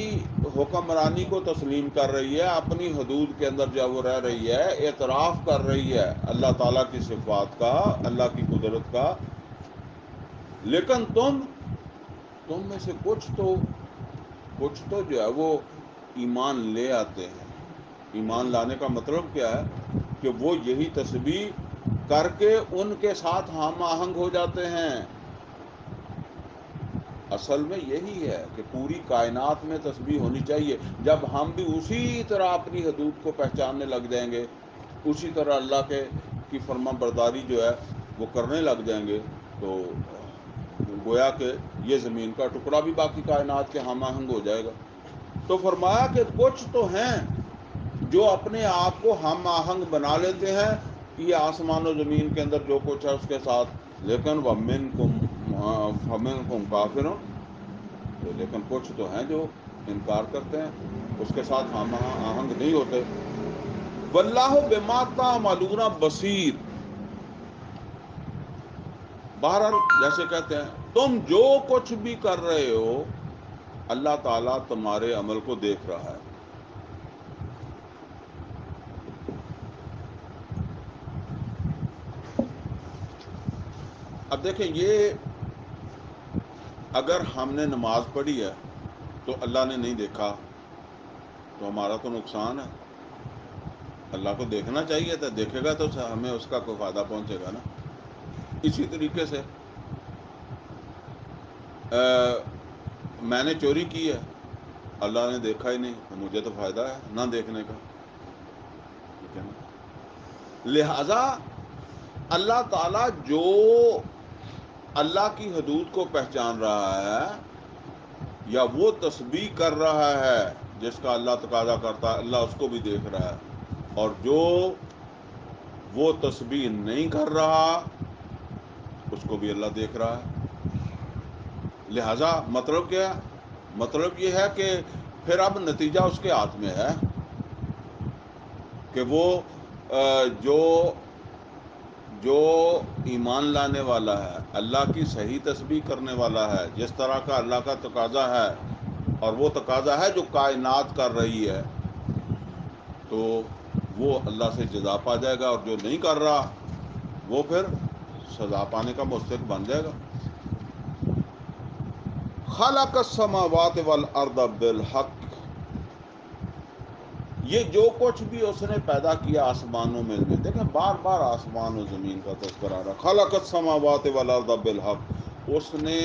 حکمرانی کو تسلیم کر رہی ہے، اپنی حدود کے اندر جو وہ رہ رہی ہے، اعتراف کر رہی ہے اللہ تعالیٰ کی صفات کا، اللہ کی قدرت کا، لیکن تم میں سے کچھ تو جو ہے وہ ایمان لے آتے ہیں، ایمان لانے کا مطلب کیا ہے کہ وہ یہی تسبیح کر کے ان کے ساتھ ہم آہنگ ہو جاتے ہیں. اصل میں یہی ہے کہ پوری کائنات میں تسبیح ہونی چاہیے. جب ہم بھی اسی طرح اپنی حدود کو پہچاننے لگ جائیں گے، اسی طرح اللہ کی فرما برداری جو ہے وہ کرنے لگ جائیں گے، تو گویا کہ یہ زمین کا ٹکڑا بھی باقی کائنات کے ہم آہنگ ہو جائے گا. تو فرمایا کہ کچھ تو ہیں جو اپنے آپ کو ہم آہنگ بنا لیتے ہیں یہ آسمان و زمین کے اندر جو کچھ ہے اس کے ساتھ، لیکن وَمِنْكُمْ کافرون، لیکن کچھ تو ہیں جو انکار کرتے ہیں، اس کے ساتھ ہم آہنگ نہیں ہوتے. واللہ بما تعملون بصیر. بہرحال جیسے کہتے ہیں تم جو کچھ بھی کر رہے ہو اللہ تعالیٰ تمہارے عمل کو دیکھ رہا ہے. اب دیکھیں، یہ اگر ہم نے نماز پڑھی ہے تو اللہ نے نہیں دیکھا تو ہمارا تو نقصان ہے. اللہ کو دیکھنا چاہیے تھا، دیکھے گا تو ہمیں اس کا کوئی فائدہ پہنچے گا نا. اسی طریقے سے میں نے چوری کی ہے، اللہ نے دیکھا ہی نہیں تو مجھے تو فائدہ ہے نہ دیکھنے کا. ٹھیک ہے نا. لہذا اللہ تعالیٰ جو اللہ کی حدود کو پہچان رہا ہے یا وہ تسبیح کر رہا ہے جس کا اللہ تقاضا کرتا ہے، اللہ اس کو بھی دیکھ رہا ہے. اور جو وہ تسبیح نہیں کر رہا اس کو بھی اللہ دیکھ رہا ہے. لہذا مطلب کیا ہے؟ مطلب یہ ہے کہ پھر اب نتیجہ اس کے ہاتھ میں ہے کہ وہ جو ایمان لانے والا ہے، اللہ کی صحیح تسبیح کرنے والا ہے جس طرح کا اللہ کا تقاضا ہے، اور وہ تقاضا ہے جو کائنات کر رہی ہے، تو وہ اللہ سے جزا پا جائے گا. اور جو نہیں کر رہا وہ پھر سزا پانے کا مستحق بن جائے گا. خلق السماوات والارض بالحق. یہ جو کچھ بھی اس نے پیدا کیا آسمانوں میں، دیکھیں بار بار آسمان و زمین کا تذکرہ آ رہا. خلق السماوات والارض بالحق. اس نے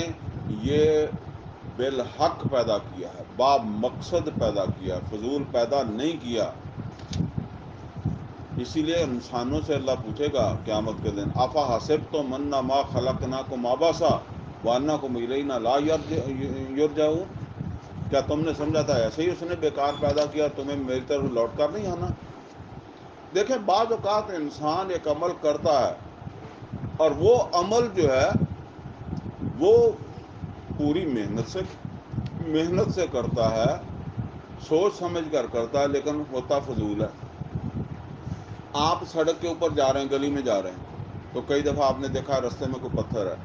یہ بالحق پیدا کیا ہے، با مقصد پیدا کیا، فضول پیدا نہیں کیا. اسی لیے انسانوں سے اللہ پوچھے گا قیامت کے دن افا حسبتم انما خلقناکم عبثا وانکم الینا لا یرجعون. کیا تم نے سمجھا تھا ایسے ہی اس نے بیکار پیدا کیا، تمہیں میری طرف لوٹ کر نہیں آنا؟ دیکھیں بعض اوقات انسان ایک عمل کرتا ہے اور وہ عمل جو ہے وہ پوری محنت سے کرتا ہے، سوچ سمجھ کر کرتا ہے، لیکن ہوتا فضول ہے. آپ سڑک کے اوپر جا رہے ہیں، گلی میں جا رہے ہیں، تو کئی دفعہ آپ نے دیکھا رستے میں کوئی پتھر ہے،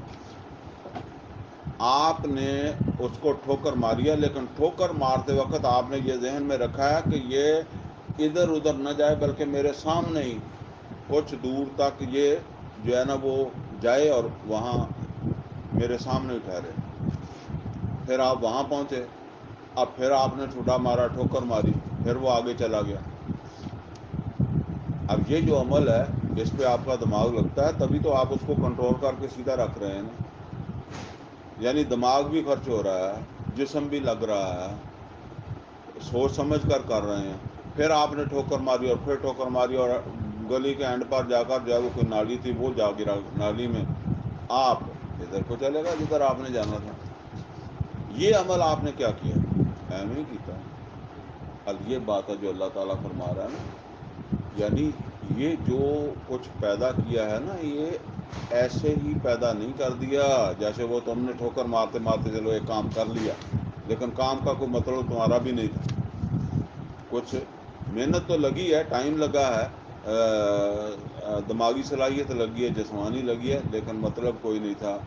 آپ نے اس کو ٹھوکر ماری ہے، لیکن ٹھوکر مارتے وقت آپ نے یہ ذہن میں رکھا ہے کہ یہ ادھر ادھر نہ جائے بلکہ میرے سامنے ہی کچھ دور تک یہ جو ہے نا وہ جائے اور وہاں میرے سامنے ہی ٹھہرے. پھر آپ وہاں پہنچے، اب پھر آپ نے ٹھوڈا مارا، ٹھوکر ماری، پھر وہ آگے چلا گیا. اب یہ جو عمل ہے اس پہ آپ کا دماغ لگتا ہے، تبھی تو آپ اس کو کنٹرول کر کے سیدھا رکھ رہے ہیں نا. یعنی دماغ بھی خرچ ہو رہا ہے، جسم بھی لگ رہا ہے، سوچ سمجھ کر رہے ہیں. پھر آپ نے ٹھوکر ماری اور پھر ٹھوکر ماری اور گلی کے اینڈ پر جا کر جو ہے وہ کوئی نالی تھی وہ جا گرا نالی میں. آپ ادھر کو چلے گا جدھر آپ نے جانا تھا. یہ عمل آپ نے کیا کیا؟ اہم نہیں کیتا. اب یہ بات ہے جو اللہ تعالیٰ فرما رہا ہے نا، یعنی یہ جو کچھ پیدا کیا ہے نا یہ ایسے ہی پیدا نہیں کر دیا جیسے وہ تم نے ٹھوکر مارتے مارتے چلو ایک کام کر لیا، لیکن کام کا کوئی مطلب تمہارا بھی نہیں تھا. کچھ محنت تو لگی ہے، ٹائم لگا ہے، دماغی صلاحیت لگی ہے، جسمانی لگی ہے، لیکن مطلب کوئی نہیں تھا.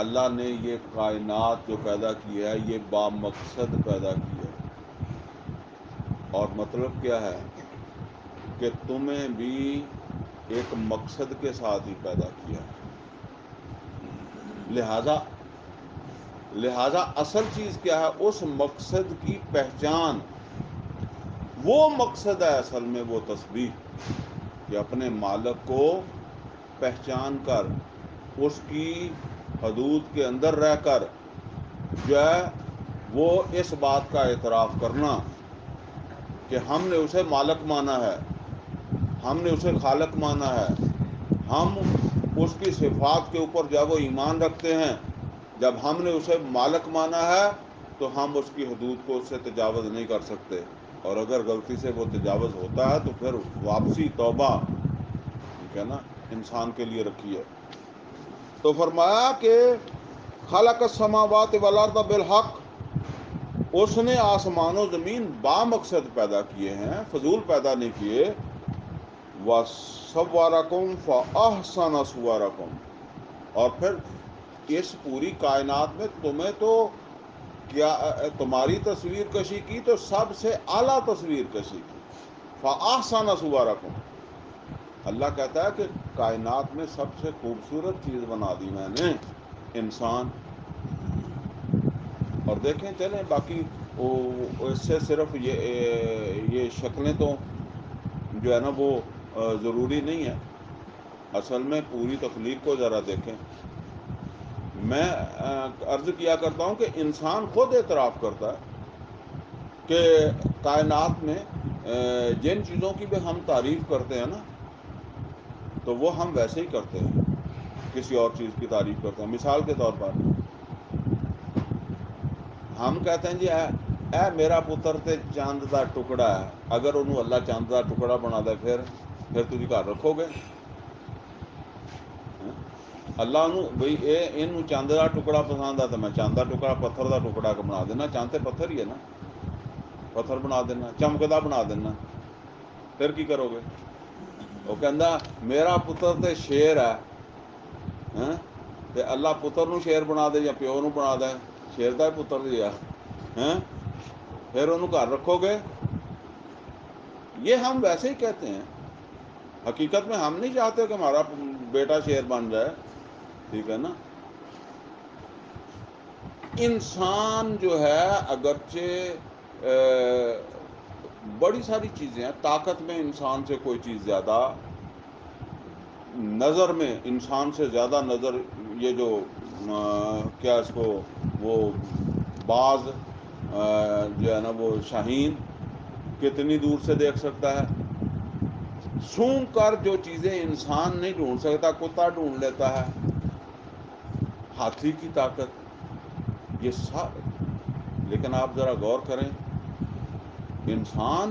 اللہ نے یہ کائنات جو پیدا کی ہے یہ با مقصد پیدا کی ہے. اور مطلب کیا ہے کہ تمہیں بھی ایک مقصد کے ساتھ ہی پیدا کیا. لہذا اصل چیز کیا ہے؟ اس مقصد کی پہچان، وہ مقصد ہے اصل میں وہ تسبیح، کہ اپنے مالک کو پہچان کر اس کی حدود کے اندر رہ کر جو ہے وہ اس بات کا اعتراف کرنا کہ ہم نے اسے مالک مانا ہے، ہم نے اسے خالق مانا ہے، ہم اس کی صفات کے اوپر جب وہ ایمان رکھتے ہیں، جب ہم نے اسے مالک مانا ہے تو ہم اس کی حدود کو اس سے تجاوز نہیں کر سکتے، اور اگر غلطی سے وہ تجاوز ہوتا ہے تو پھر واپسی توبہ، ٹھیک ہے نا، انسان کے لیے رکھی ہے۔ تو فرمایا کہ خلق السماوات والارض بالحق، اس نے آسمان و زمین با مقصد پیدا کیے ہیں، فضول پیدا نہیں کیے۔ وَصَوَّرَكُمْ فَأَحْسَنَ صُوَرَكُمْ، اور پھر اس پوری کائنات میں تمہیں تو کیا تمہاری تصویر کشی کی تو سب سے اعلیٰ تصویر کشی کی۔ فَأَحْسَنَ صُوَرَكُمْ، اللہ کہتا ہے کہ کائنات میں سب سے خوبصورت چیز بنا دی میں نے انسان۔ اور دیکھیں چلیں باقی اس سے صرف یہ شکلیں تو جو ہے نا وہ ضروری نہیں ہے، اصل میں پوری تخلیق کو ذرا دیکھیں۔ میں عرض کیا کرتا ہوں کہ انسان خود اعتراف کرتا ہے کہ کائنات میں جن چیزوں کی بھی ہم تعریف کرتے ہیں نا تو وہ ہم ویسے ہی کرتے ہیں، کسی اور چیز کی تعریف کرتے ہیں۔ مثال کے طور پر ہم کہتے ہیں جی اے میرا پتر تے چاند دا ٹکڑا ہے، اگر انہوں اللہ چاند دا ٹکڑا بنا دے پھر تھی گھر رکھو گے؟ اللہ انہوں بھئی انہوں چاند دا ٹکڑا پسند ہے تو میں چاند دا ٹکڑا پتھر دا ٹکڑا بنا دینا، چاند تے پتھر ہی ہے نا، پتھر بنا دینا، چمکدا بنا دینا، پھر کی کرو گے؟ وہ کہندا میرا پتر تے شیر ہے، تے اللہ پتر نو شیر بنا دے یا پیو نو بنا دے، شیر دا پتر دیا، پھر انہوں گھر رکھو گے؟ یہ ہم ویسے ہی کہتے ہیں، حقیقت میں ہم نہیں چاہتے کہ ہمارا بیٹا شیر بن جائے، ٹھیک ہے نا۔ انسان جو ہے اگرچہ بڑی ساری چیزیں ہیں، طاقت میں انسان سے کوئی چیز زیادہ، نظر میں انسان سے زیادہ نظر، یہ جو کیا اس کو وہ باز جو ہے نا وہ شاہین کتنی دور سے دیکھ سکتا ہے، سونگ کر جو چیزیں انسان نہیں ڈھونڈ سکتا کتا ڈھونڈ لیتا ہے، ہاتھی کی طاقت، یہ سب۔ لیکن آپ ذرا غور کریں، انسان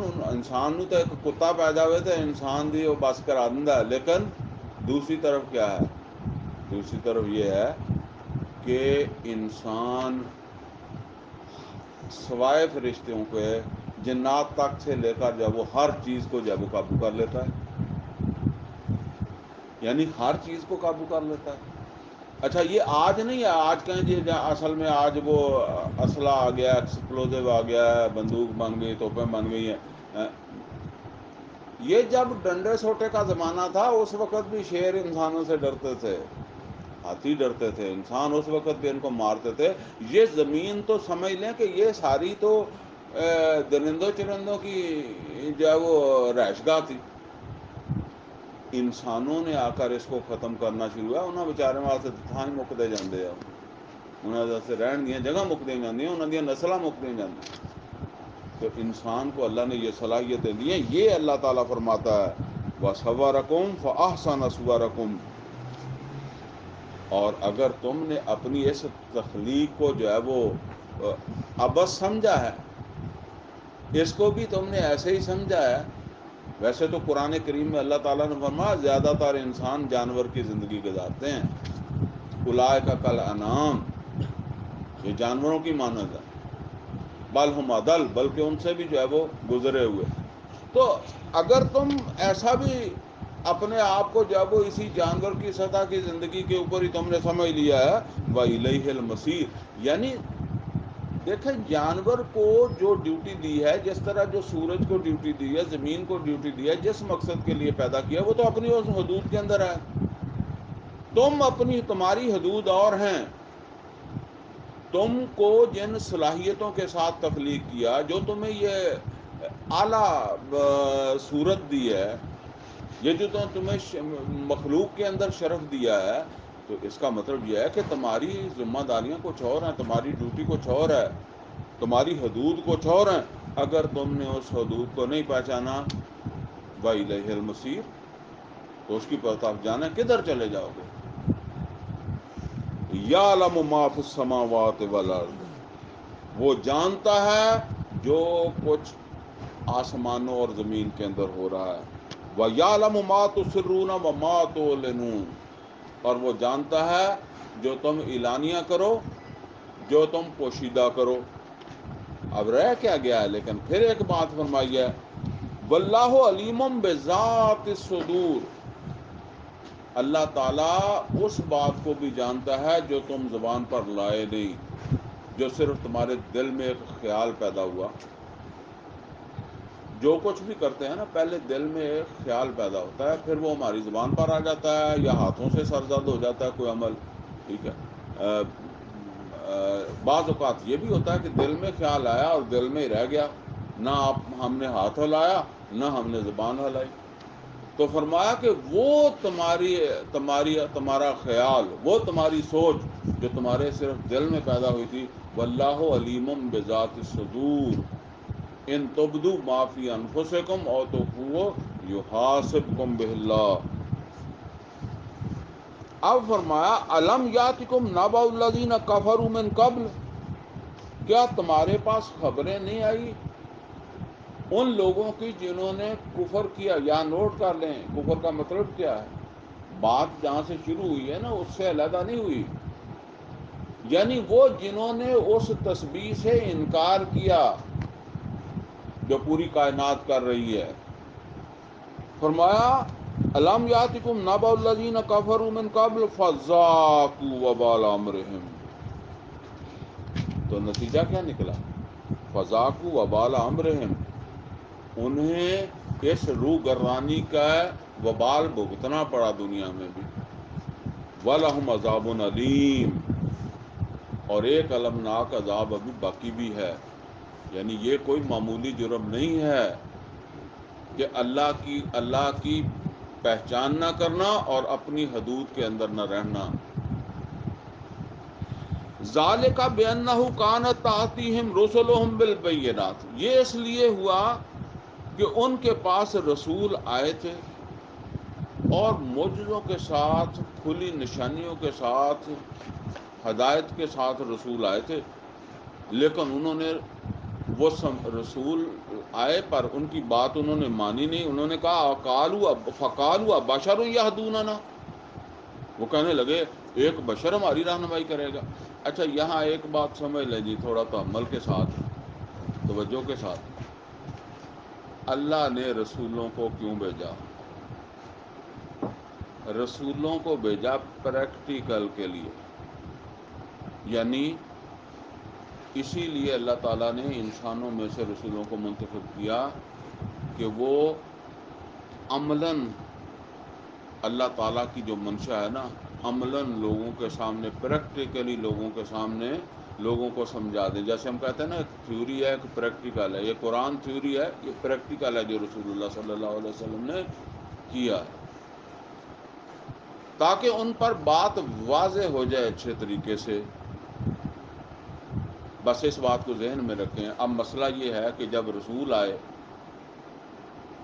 نو تو ایک کتا پیدا ہوئے تھے، انسان دی وہ بس کرا دیندا ہے، لیکن دوسری طرف کیا ہے؟ دوسری طرف یہ ہے کہ انسان سوائے فرشتوں کے جنات تک سے لے کر جب وہ ہر چیز کو جب وہ قابو کر لیتا ہے، یعنی ہر چیز کو قابو کر لیتا ہے۔ اچھا یہ آج نہیں ہے، آج کہیں جی اصل میں آج وہ اسلحہ آ گیا، ایکسپلوزو آ گیا ہے، بندوق بن گئی، توپیں بن گئی ہیں۔ یہ جب ڈنڈے سوٹے کا زمانہ تھا اس وقت بھی شیر انسانوں سے ڈرتے تھے، ہاتھی ڈرتے تھے، انسان اس وقت بھی ان کو مارتے تھے۔ یہ زمین تو سمجھ لیں کہ یہ ساری تو درندوں چرندوں کی جو ہے وہ رہائش گاہ تھی، انسانوں نے آ کر اس کو ختم کرنا شروع ہوا۔ انہوں بیچارے واسطے تھان ہی مکتے جاندے ہیں، انہوں واسطے رہن دیا جگہ مکدی جاندی ہیں، انہوں دیا نسلاں مکدی جاندی۔ تو انسان کو اللہ نے یہ صلاحیتیں دی ہیں، یہ اللہ تعالیٰ فرماتا ہے وَصَوَّرَكُمْ فَأَحْسَنَ صُوَرَكُمْ، اور اگر تم نے اپنی اس تخلیق کو جو ہے وہ ابس سمجھا ہے، اس کو بھی تم نے ایسے ہی سمجھا ہے، ویسے تو قرآن کریم میں اللہ تعالیٰ نے فرمایا زیادہ تر انسان جانور کی زندگی گزارتے ہیں، اولئک کالانعام، یہ جانوروں کی مانند ہے، بل ہم اضل، بلکہ ان سے بھی جو ہے وہ گزرے ہوئے۔ تو اگر تم ایسا بھی اپنے آپ کو جو ہے وہ اسی جانور کی سطح کی زندگی کے اوپر ہی تم نے سمجھ لیا ہے، وَإِلَيْهِ الْمَصِيرُ، یعنی دیکھیں جانور کو جو ڈیوٹی دی ہے، جس طرح جو سورج کو ڈیوٹی دی ہے، زمین کو ڈیوٹی دی ہے، جس مقصد کے لیے پیدا کیا وہ تو اپنی اس حدود کے اندر ہے، تمہاری حدود اور ہیں، تم کو جن صلاحیتوں کے ساتھ تخلیق کیا، جو تمہیں یہ اعلیٰ صورت دی ہے، یہ جو تو تمہیں مخلوق کے اندر شرف دیا ہے، تو اس کا مطلب یہ ہے کہ تمہاری ذمہ داریاں کچھ اور ہیں، تمہاری ڈیوٹی کچھ اور ہے، تمہاری حدود کچھ اور ہیں۔ اگر تم نے اس حدود کو نہیں پہچانا، وَإِلَيْهِ الْمَصِيرُ، تو اس کی طرف جانا کدھر چلے جاؤ گے؟ يَعْلَمُ مَا فِي السَّمَاوَاتِ وَالْأَرْضِ، وہ جانتا ہے جو کچھ آسمانوں اور زمین کے اندر ہو رہا ہے۔ وَيَعْلَمُ مَا تُسِرُّونَ وَمَا تُعْلِنُونَ، اور وہ جانتا ہے جو تم اعلانیہ کرو، جو تم پوشیدہ کرو۔ اب رہ کیا گیا ہے، لیکن پھر ایک بات فرمائی ہے، وَاللَّهُ عَلِيمٌ بِذَاتِ الصُّدُورِ، اللہ تعالیٰ اس بات کو بھی جانتا ہے جو تم زبان پر لائے نہیں، جو صرف تمہارے دل میں ایک خیال پیدا ہوا۔ جو کچھ بھی کرتے ہیں نا، پہلے دل میں ایک خیال پیدا ہوتا ہے، پھر وہ ہماری زبان پر آ جاتا ہے یا ہاتھوں سے سرزد ہو جاتا ہے کوئی عمل، ٹھیک ہے۔ بعض اوقات یہ بھی ہوتا ہے کہ دل میں خیال آیا اور دل میں ہی رہ گیا، نہ ہم نے ہاتھ ہلایا نہ ہم نے زبان ہلائی۔ تو فرمایا کہ وہ تمہارا خیال، وہ تمہاری سوچ جو تمہارے صرف دل میں پیدا ہوئی تھی، واللہ علیم بذات الصدور، ان تبدو ما فی انفسکم او تخفوہ یحاسبکم بہ اللہ۔ اب فرمایا الم یاتکم نبأ الذین کفروا من قبل، کیا تمہارے پاس خبریں نہیں آئی ان لوگوں کی جنہوں نے کفر کیا؟ یا نوٹ کر لیں کفر کا مطلب کیا ہے، بات جہاں سے شروع ہوئی ہے نا اس سے علیحدہ نہیں ہوئی، یعنی وہ جنہوں نے اس تسبیح سے انکار کیا جو پوری کائنات کر رہی ہے۔ فرمایا الم یاتکم نبأ الذین کفروا من قبل فذاقوا وبال امرہم، تو نتیجہ کیا نکلا؟ فذاقوا وبال امرہم، انہیں اس روح گردانی کا وبال بھگتنا پڑا دنیا میں بھی۔ وَلَهُمْ عَذَابٌ عَلِيمٌ، اور ایک المناک عذاب ابھی باقی بھی ہے۔ یعنی یہ کوئی معمولی جرم نہیں ہے کہ اللہ کی پہچان نہ کرنا اور اپنی حدود کے اندر نہ رہنا۔ ذَلِكَ بِأَنَّهُ كَانَتْ تَأْتِيهِمْ رُسُلُهُم بِالْبَيِّنَاتِ، یہ اس لیے ہوا کہ ان کے پاس رسول آئے تھے اور معجزوں کے ساتھ، کھلی نشانیوں کے ساتھ، ہدایت کے ساتھ رسول آئے تھے، لیکن انہوں نے وہ رسول آئے پر ان کی بات انہوں نے مانی نہیں۔ انہوں نے کہا فقالوا بشر یہدوننا، وہ کہنے لگے ایک بشر ہماری رہنمائی کرے گا۔ اچھا یہاں ایک بات سمجھ لیں جی، تھوڑا تحمل کے ساتھ، توجہ کے ساتھ، اللہ نے رسولوں کو کیوں بھیجا؟ رسولوں کو بھیجا پریکٹیکل کے لیے، یعنی اسی لیے اللہ تعالیٰ نے انسانوں میں سے رسولوں کو منتخب کیا کہ وہ عملاً اللہ تعالیٰ کی جو منشا ہے نا، عملاً لوگوں کے سامنے، پریکٹیکلی لوگوں کے سامنے لوگوں کو سمجھا دیں۔ جیسے ہم کہتے ہیں نا ایک تھیوری ہے ایک پریکٹیکل ہے، یہ قرآن تھیوری ہے، یہ پریکٹیکل ہے جو رسول اللہ صلی اللہ علیہ وسلم نے کیا، تاکہ ان پر بات واضح ہو جائے اچھے طریقے سے۔ بس اس بات کو ذہن میں رکھیں۔ اب مسئلہ یہ ہے کہ جب رسول آئے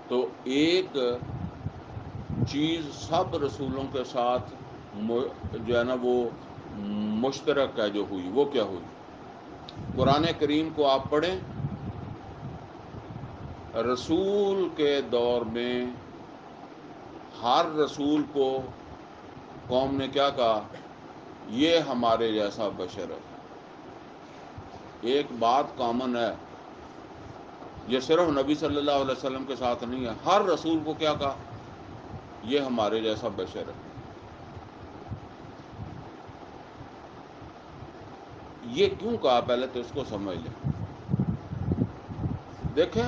تو ایک چیز سب رسولوں کے ساتھ جو ہے نا وہ مشترک ہے جو ہوئی، وہ کیا ہوئی؟ قرآن کریم کو آپ پڑھیں، رسول کے دور میں ہر رسول کو قوم نے کیا کہا؟ یہ ہمارے جیسا بشر ہے۔ ایک بات کامن ہے، یہ صرف نبی صلی اللہ علیہ وسلم کے ساتھ نہیں ہے، ہر رسول کو کیا کہا؟ یہ ہمارے جیسا بشر ہے۔ یہ کیوں کہا پہلے تو اس کو سمجھ لیں۔ دیکھیں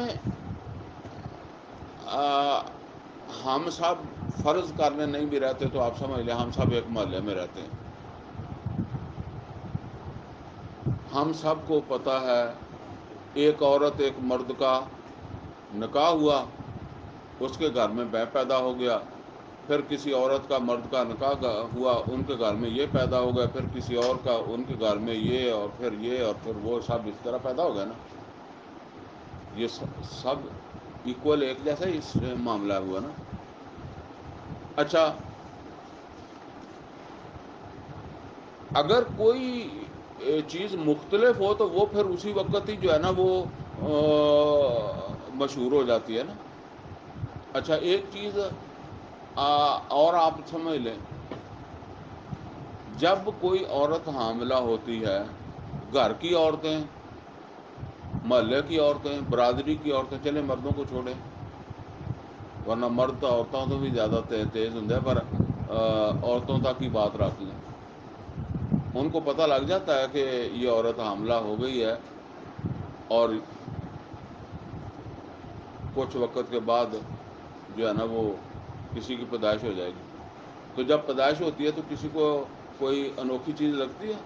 ہم سب فرض کرنے نہیں بھی رہتے تو آپ سمجھ لیں ہم سب ایک محلے میں رہتے ہیں، ہم سب کو پتہ ہے ایک عورت ایک مرد کا نکاح ہوا، اس کے گھر میں بے پیدا ہو گیا، پھر کسی عورت کا مرد کا نکاح ہوا، ان کے گھر میں یہ پیدا ہو گیا، پھر کسی اور کا ان کے گھر میں یہ، اور پھر وہ سب اس طرح پیدا ہو گیا نا. یہ سب ایکول ایک جیسا ہی اس معاملہ ہوا نا. اچھا، اگر کوئی چیز مختلف ہو تو وہ پھر اسی وقت ہی جو ہے نا وہ مشہور ہو جاتی ہے نا. اچھا، ایک چیز اور آپ سمجھ لیں، جب کوئی عورت حاملہ ہوتی ہے، گھر کی عورتیں، محلے کی عورتیں، برادری کی عورتیں، چلے مردوں کو چھوڑیں ورنہ مرد عورتوں تو بھی زیادہ تیز ہوں پر عورتوں تک ہی بات رکھ لیں. ان کو پتہ لگ جاتا ہے کہ یہ عورت حاملہ ہو گئی ہے اور کچھ وقت کے بعد جو ہے نا وہ کسی کی پیدائش ہو جائے گی. تو جب پیدائش ہوتی ہے تو کسی کو کوئی انوکھی چیز لگتی ہے.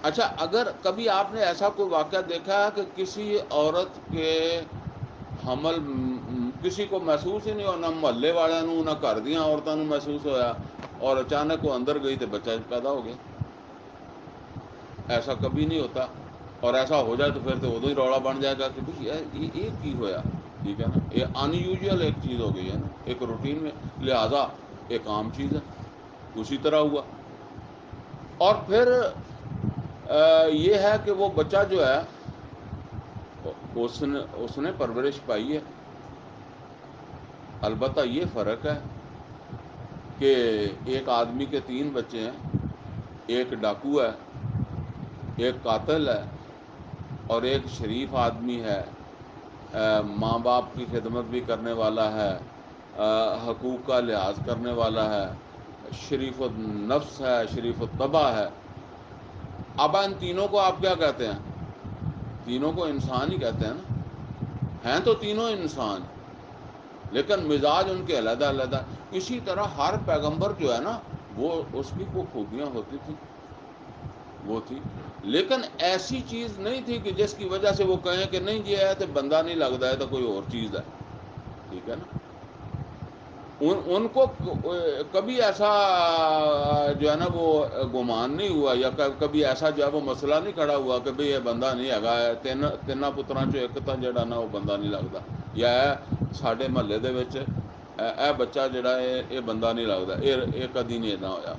اچھا، اگر کبھی آپ نے ایسا کوئی واقعہ دیکھا ہے کہ کسی عورت کے حمل کسی کو محسوس ہی نہیں ہوا، نہ محلے والوں نہ گھر دیا عورتوں محسوس ہویا، اور اچانک وہ اندر گئی تو بچہ پیدا ہو گیا؟ ایسا کبھی نہیں ہوتا. اور ایسا ہو جائے تو پھر تو ادو ہی روڑا بن جائے گا کہ بھائی یہ ایک کی ہوا. ٹھیک ہے نا، یہ ان یوزول ایک چیز ہو گئی ہے نا، ایک روٹین میں، لہذا ایک عام چیز ہے. اسی طرح ہوا. اور پھر یہ ہے کہ وہ بچہ جو ہے اس نے پرورش پائی ہے. البتہ یہ فرق ہے کہ ایک آدمی کے 3 بچے ہیں، ایک ڈاکو ہے، ایک قاتل ہے، اور ایک شریف آدمی ہے، ماں باپ کی خدمت بھی کرنے والا ہے، حقوق کا لحاظ کرنے والا ہے، شریف النفس ہے، شریف الطبع ہے. اب ان تینوں کو آپ کیا کہتے ہیں؟ تینوں کو انسان ہی کہتے ہیں نا. ہیں تو تینوں انسان، لیکن مزاج ان کے علیحدہ علیحدہ. اسی طرح ہر پیغمبر جو ہے نا وہ اس کی کوئی خوبیاں ہوتی تھیں، وہ تھی، لیکن ایسی چیز نہیں تھی کہ جس کی وجہ سے وہ کہیں کہ نہیں یہ ہے تو بندہ نہیں لگتا ہے تو کوئی اور چیز ہے. ٹھیک ہے نا. ان کو کبھی ایسا جو ہے نا وہ گمان نہیں ہوا، یا کبھی ایسا جو ہے وہ مسئلہ نہیں کھڑا ہوا کہ بھئی یہ بندہ نہیں ہےگا، تینوں پتراں چوں ایک تا جڑا نا وہ بندہ نہیں لگتا، یا ساڈے محلے دے وچ اے بچہ جڑا ہے یہ بندہ نہیں لگتا، یہ کدی نہیں ادا ہویا.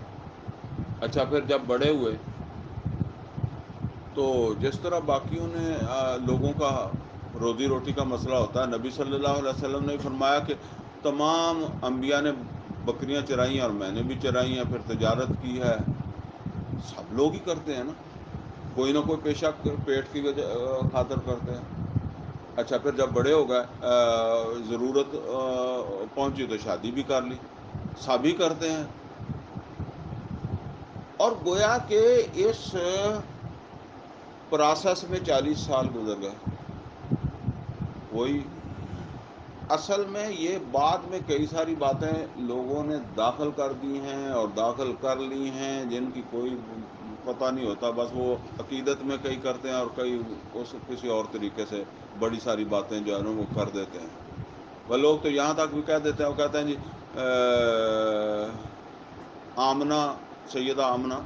اچھا، پھر جب بڑے ہوئے تو جس طرح باقیوں نے لوگوں کا روزی روٹی کا مسئلہ ہوتا ہے، نبی صلی اللہ علیہ وسلم نے فرمایا کہ تمام انبیاء نے بکریاں چرائی ہیں اور میں نے بھی چرائی ہیں، پھر تجارت کی ہے. سب لوگ ہی کرتے ہیں نا، کوئی نہ کوئی پیشہ پیٹ کی وجہ خاطر کرتے ہیں. اچھا، پھر جب بڑے ہو گئے، ضرورت پہنچی تو شادی بھی کر لی. سبھی کرتے ہیں. اور گویا کہ اس پروسیس میں 40 سال گزر گئے. وہی اصل میں یہ بعد میں کئی ساری باتیں لوگوں نے داخل کر دی ہیں اور داخل کر لی ہیں جن کی کوئی پتہ نہیں ہوتا. بس وہ عقیدت میں کئی کرتے ہیں اور کئی کسی اور طریقے سے بڑی ساری باتیں جو ہے نا وہ کر دیتے ہیں. وہ لوگ تو یہاں تک بھی کہہ دیتے ہیں، وہ کہتے ہیں جی آمنہ، سیدہ آمنہ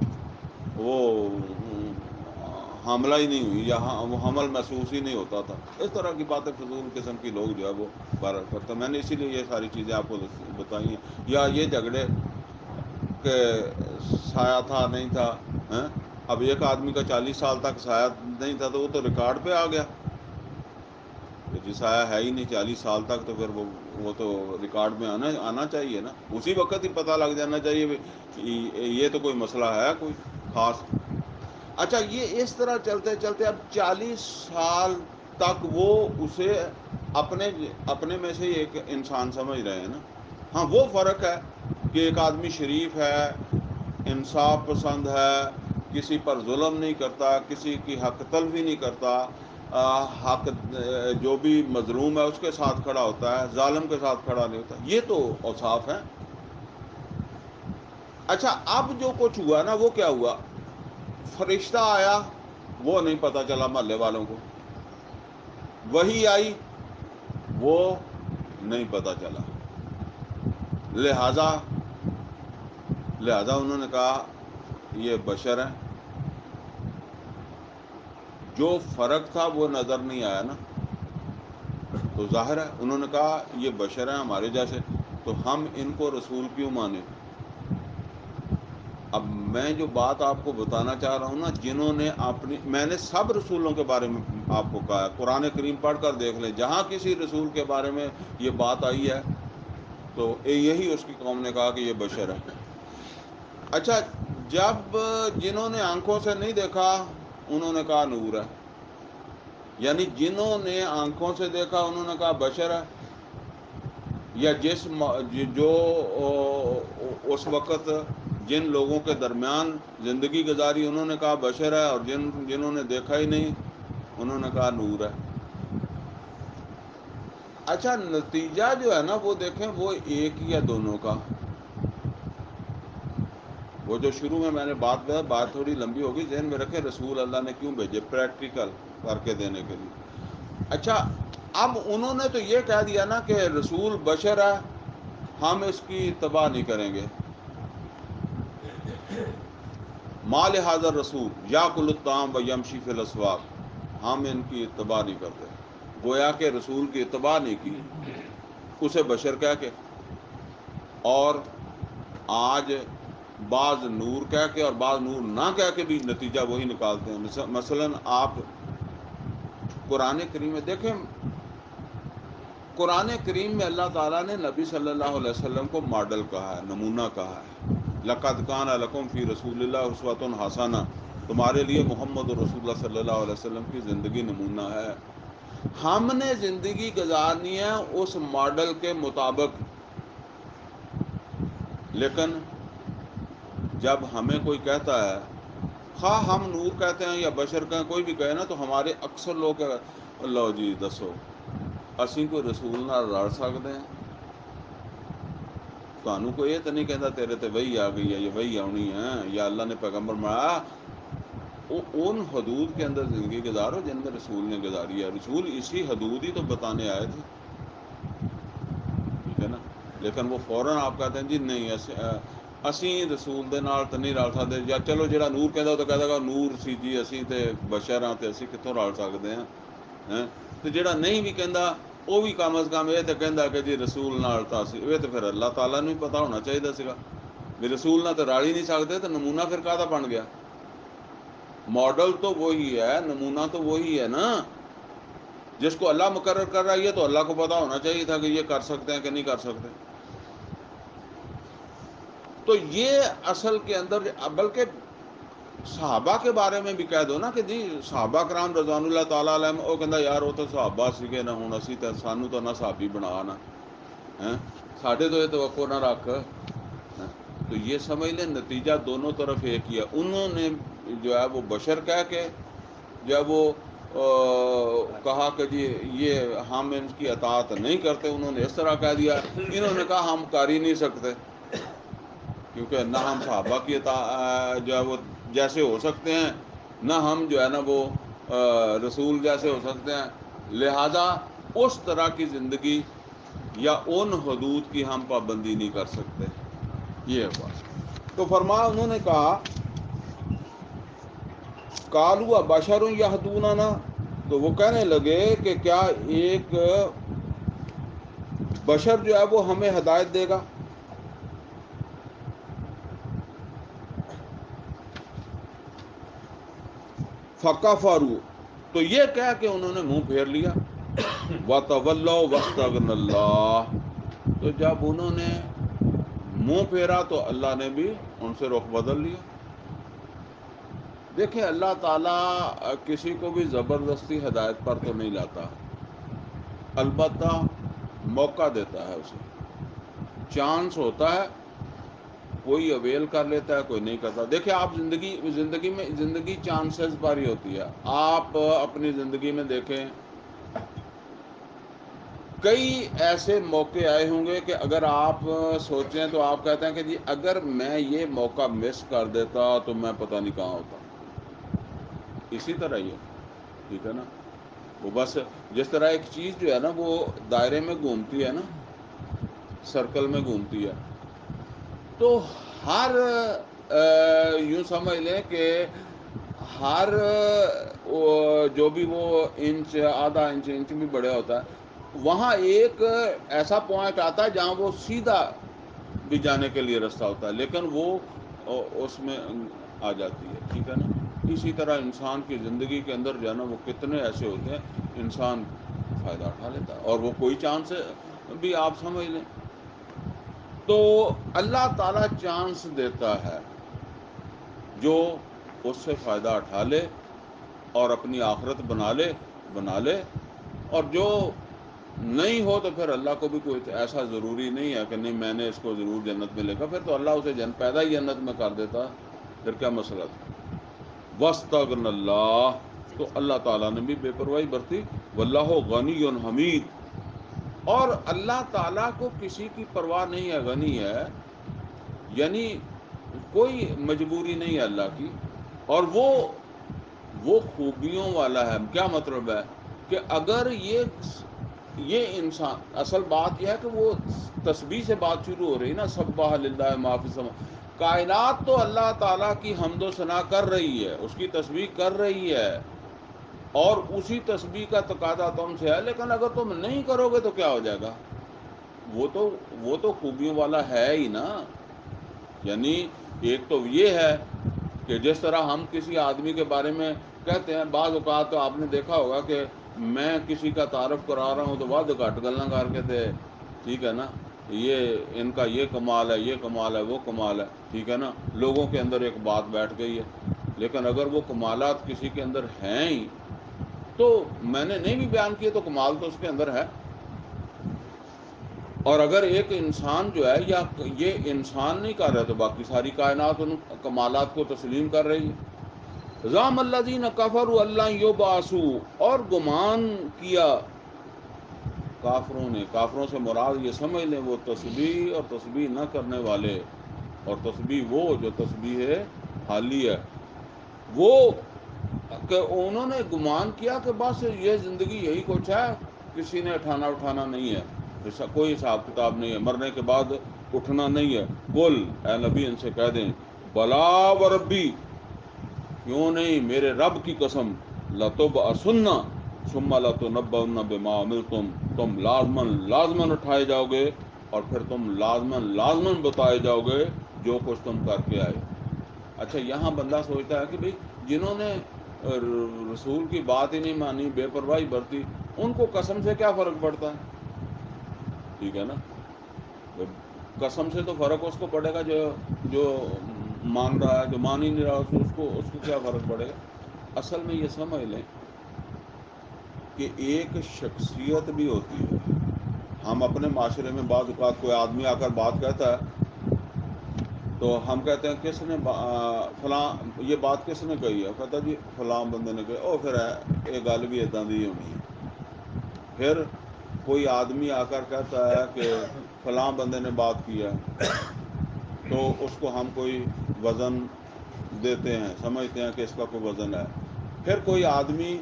وہ حاملہ ہی نہیں ہوئی، یا وہ حمل محسوس ہی نہیں ہوتا تھا. اس طرح کی باتیں فضول قسم کی لوگ جو ہے وہ بہرحال کرتے ہیں. میں نے اسی لیے یہ ساری چیزیں آپ کو بتائی ہیں. یا یہ جھگڑے کہ سایہ تھا نہیں تھا، اب ایک آدمی کا 40 سال تک سایہ نہیں تھا تو وہ تو ریکارڈ پہ آ گیا کہ جی سایہ ہے ہی نہیں 40 سال تک، تو پھر وہ تو ریکارڈ میں آنا چاہیے نا، اسی وقت ہی پتہ لگ جانا چاہیے یہ تو کوئی مسئلہ ہے کوئی خاص. اچھا، یہ اس طرح چلتے چلتے اب 40 سال تک وہ اسے اپنے میں سے ایک انسان سمجھ رہے ہیں نا. ہاں، وہ فرق ہے کہ ایک آدمی شریف ہے، انصاف پسند ہے، کسی پر ظلم نہیں کرتا، کسی کی حق تلفی نہیں کرتا، حق جو بھی مظلوم ہے اس کے ساتھ کھڑا ہوتا ہے، ظالم کے ساتھ کھڑا نہیں ہوتا. یہ تو اوصاف ہیں. اچھا، اب جو کچھ ہوا نا وہ کیا ہوا؟ فرشتہ آیا، وہ نہیں پتہ چلا محلے والوں کو. وحی آئی، وہ نہیں پتہ چلا، لہذا انہوں نے کہا یہ بشر ہیں. جو فرق تھا وہ نظر نہیں آیا نا، تو ظاہر ہے انہوں نے کہا یہ بشر ہیں ہمارے جیسے، تو ہم ان کو رسول کیوں مانیں. اب میں جو بات آپ کو بتانا چاہ رہا ہوں نا، جنہوں نے میں نے سب رسولوں کے بارے میں آپ کو کہا ہے، قرآن کریم پڑھ کر دیکھ لیں، جہاں کسی رسول کے بارے میں یہ بات آئی ہے تو یہی اس کی قوم نے کہا کہ یہ بشر ہے. اچھا، جب جنہوں نے آنکھوں سے نہیں دیکھا انہوں نے کہا نور ہے، یعنی جنہوں نے آنکھوں سے دیکھا انہوں نے کہا بشر ہے، یا جو اس وقت جن لوگوں کے درمیان زندگی گزاری انہوں نے کہا بشر ہے، اور جنہوں نے دیکھا ہی نہیں انہوں نے کہا نور ہے. اچھا، نتیجہ جو ہے نا وہ دیکھیں، وہ ایک ہی ہے دونوں کا. وہ جو شروع میں نے بات تھوڑی لمبی ہوگی، ذہن میں رکھیں رسول اللہ نے کیوں بھیجے، پریکٹیکل کر کے دینے کے لیے. اچھا، اب انہوں نے تو یہ کہہ دیا نا کہ رسول بشر ہے، ہم اس کی اتباع نہیں کریں گے. ما لہذا رسول یاکل الطعام و یمشی فی الاسواق، ہم ان کی اتباع نہیں کرتے. گویا کہ رسول کی اتباع نہیں کی، اسے بشر کہہ کے. اور آج بعض نور کہہ کے اور بعض نور نہ کہہ کے بھی نتیجہ وہی نکالتے ہیں. مثلا آپ قرآن کریم میں دیکھیں، قرآن کریم میں اللہ تعالیٰ نے نبی صلی اللہ علیہ وسلم کو ماڈل کہا ہے، نمونہ کہا ہے. لقد کان لکم فی رسول اللہ اسوۃ حسنہ، تمہارے لیے محمد رسول اللہ صلی اللہ علیہ وسلم کی زندگی نمونہ ہے. ہم نے زندگی گزارنی ہے اس ماڈل کے مطابق، لیکن جب ہمیں کوئی کہتا ہے، خواہ ہم نور کہتے ہیں یا بشر کہیں، کوئی بھی کہے نا، تو ہمارے اکثر لوگ اللہ جی دسو اسی کوئی رسول نہ لڑ سکتے ہیں؟ تمہوں کو یہ تو نہیں کہتا تیرے تے وہی آ گئی ہے، یہ وہی آنی ہے، یا اللہ نے پیغمبر مارا. ان حدود کے اندر زندگی گزارو جن میں رسول نے گزاری ہے. رسول اسی حدود ہی تو بتانے آئے تھے، ٹھیک ہے نا. لیکن وہ فوراً آپ کہتے ہیں جی نہیں اسی رسول دے نال تو نہیں رل سکتے، یا چلو جہاں نور کہہ تو کہہ گا نور سی جی اسی تے بشر ہاں تے اسی کتوں رل سکتے ہیں. تو جہاں نہیں بھی کہندا وہ بھی کم از کم یہ تو کہندا کہ جی رسول نال تو یہ تو پھر اللہ تعالیٰ نے پتہ ہونا چاہیے سیگا بھی رسول نہ تو رل ہی نہیں سکتے، تو نمونہ پھر کہدا بن گیا. ماڈل تو وہی ہے، نمونہ تو وہی ہے نا. جس کو اللہ مقرر کر رہا ہے تو اللہ کو پتہ ہونا چاہیے تھا کہ یہ کر سکتے ہیں کہ نہیں کر سکتے. تو یہ اصل کے اندر، بلکہ صحابہ کے بارے میں بھی کہہ دو نا کہ جی صحابہ کرام رضوان اللہ تعالیٰ علیہ، وہ کہندا یار وہ تو صحابہ سیگے نا، ہوں اسی تو سانوں تو نہ صحابی بنا نا، ساڈے تو یہ توقع نہ رکھ. تو یہ سمجھ لیں نتیجہ دونوں طرف ایک ہی ہے. انہوں نے جو ہے وہ بشر کہہ کے جب وہ کہا کہ جی یہ ہم ان کی اطاعت نہیں کرتے، انہوں نے اس طرح کہہ دیا. انہوں نے کہا ہم کر ہی نہیں سکتے، کیونکہ نہ ہم صحابہ کی جو ہے وہ جیسے ہو سکتے ہیں، نہ ہم جو ہے نا وہ رسول جیسے ہو سکتے ہیں. لہذا اس طرح کی زندگی یا ان حدود کی ہم پابندی نہیں کر سکتے. یہ ہے بات. تو فرمایا انہوں نے کہا قالوا بشر یہدوننا، تو وہ کہنے لگے کہ کیا ایک بشر جو ہے وہ ہمیں ہدایت دے گا. فکفروا، تو یہ کہہ کہ انہوں نے منہ پھیر لیا. وتولوا واستغنى اللہ، تو جب انہوں نے منہ پھیرا تو اللہ نے بھی ان سے رخ بدل لیا. دیکھیں اللہ تعالیٰ کسی کو بھی زبردستی ہدایت پر تو نہیں لاتا، البتہ موقع دیتا ہے، اسے چانس ہوتا ہے، کوئی اویل کر لیتا ہے کوئی نہیں کرتا. دیکھیں آپ زندگی چانسز پر ہی ہوتی ہے. آپ اپنی زندگی میں دیکھیں کئی ایسے موقع آئے ہوں گے کہ اگر آپ سوچیں تو آپ کہتے ہیں کہ جی اگر میں یہ موقع مس کر دیتا تو میں پتہ نہیں کہاں ہوتا. اسی طرح یہ ٹھیک ہے نا. وہ بس جس طرح ایک چیز جو ہے نا وہ دائرے میں گھومتی ہے نا، سرکل میں گھومتی ہے، تو ہر یوں سمجھ لیں کہ ہر جو بھی وہ انچ، آدھا انچ، انچ بھی بڑا ہوتا ہے، وہاں ایک ایسا پوائنٹ آتا ہے جہاں وہ سیدھا بھی جانے کے لیے رستہ ہوتا ہے، لیکن وہ اس میں آ جاتی ہے، ٹھیک ہے نا۔ اسی طرح انسان کی زندگی کے اندر جو ہے نا وہ کتنے ایسے ہوتے ہیں انسان فائدہ اٹھا لیتا ہے، اور وہ کوئی چانس بھی آپ سمجھ لیں تو اللہ تعالیٰ چانس دیتا ہے، جو اس سے فائدہ اٹھا لے اور اپنی آخرت بنا لے، اور جو نہیں ہو تو پھر اللہ کو بھی کوئی ایسا ضروری نہیں ہے کہ نہیں میں نے اس کو ضرور جنت میں لے گا، پھر تو اللہ اسے پیدا ہی جنت میں کر دیتا، پھر کیا مسئلہ تھا۔ وَاسْتَغْنَى اللَّهُ، تو اللہ تعالیٰ نے بھی بے پرواہی برتی، وَاللَّهُ غَنِيٌّ حَمِيدٌ، اور اللہ تعالیٰ کو کسی کی پرواہ نہیں ہے، غنی ہے، یعنی کوئی مجبوری نہیں ہے اللہ کی، اور وہ خوبیوں والا ہے۔ کیا مطلب ہے کہ اگر یہ انسان، اصل بات یہ ہے کہ وہ تسبیح سے بات شروع ہو رہی نا، سبح للہ ما فی السماء، کائنات تو اللہ تعالیٰ کی حمد و ثنا کر رہی ہے، اس کی تسبیح کر رہی ہے، اور اسی تسبیح کا تقاضا تم سے ہے، لیکن اگر تم نہیں کرو گے تو کیا ہو جائے گا؟ وہ تو خوبیوں والا ہے ہی نا۔ یعنی ایک تو یہ ہے کہ جس طرح ہم کسی آدمی کے بارے میں کہتے ہیں، بعض اوقات تو آپ نے دیکھا ہوگا کہ میں کسی کا تعارف کرا رہا ہوں تو ود گھٹ گلاں کر کے تھے، ٹھیک ہے نا، یہ ان کا یہ کمال ہے، یہ کمال ہے، وہ کمال ہے، ٹھیک ہے نا، لوگوں کے اندر ایک بات بیٹھ گئی ہے، لیکن اگر وہ کمالات کسی کے اندر ہیں ہی تو میں نے نہیں بھی بیان کیے تو کمال تو اس کے اندر ہے۔ اور اگر ایک انسان جو ہے، یا یہ انسان نہیں کر رہا تو باقی ساری کائنات ان کمالات کو تسلیم کر رہی ہے۔ زعم الذین کفروا اللہ یبعثوا، اور گمان کیا کافروں نے، کافروں سے مراد یہ سمجھ لیں وہ تسبیح اور تسبیح نہ کرنے والے، اور تسبیح وہ جو تسبیح حالی ہے، وہ کہ انہوں نے گمان کیا کہ بس یہ زندگی یہی کچھ ہے، کسی نے اٹھانا نہیں ہے، کوئی حساب کتاب نہیں ہے، مرنے کے بعد اٹھنا نہیں ہے۔ قل، اے نبی ان سے کہہ دیں، بلا وربی، کیوں نہیں، میرے رب کی قسم، لتبعثن ثم لتنبؤن بما عملتم، تم لازمن اٹھائے جاؤ گے، اور پھر تم لازمن بتائے جاؤ گے جو کچھ تم کر کے آئے۔ اچھا، یہاں بندہ سوچتا ہے کہ بھئی جنہوں نے رسول کی بات ہی نہیں مانی، بے پرواہی برتی، ان کو قسم سے کیا فرق پڑتا ہے؟ ٹھیک ہے نا، قسم سے تو فرق اس کو پڑے گا جو مان رہا ہے، جو مان ہی نہیں رہا اس کو کیا فرق پڑے گا؟ اصل میں یہ سمجھ لیں کہ ایک شخصیت بھی ہوتی ہے۔ ہم اپنے معاشرے میں بعض اوقات کوئی آدمی آ کر بات کہتا ہے تو ہم کہتے ہیں کس نے فلاں یہ بات کس نے کہی ہے؟ کہتا جی فلاں بندے نے کہی، او پھر یہ گل بھی ادا دی ہونی ہے۔ پھر کوئی آدمی آ کر کہتا ہے کہ فلاں بندے نے بات کیا، تو اس کو ہم کوئی وزن دیتے ہیں، سمجھتے ہیں کہ اس کا کوئی وزن ہے۔ پھر کوئی آدمی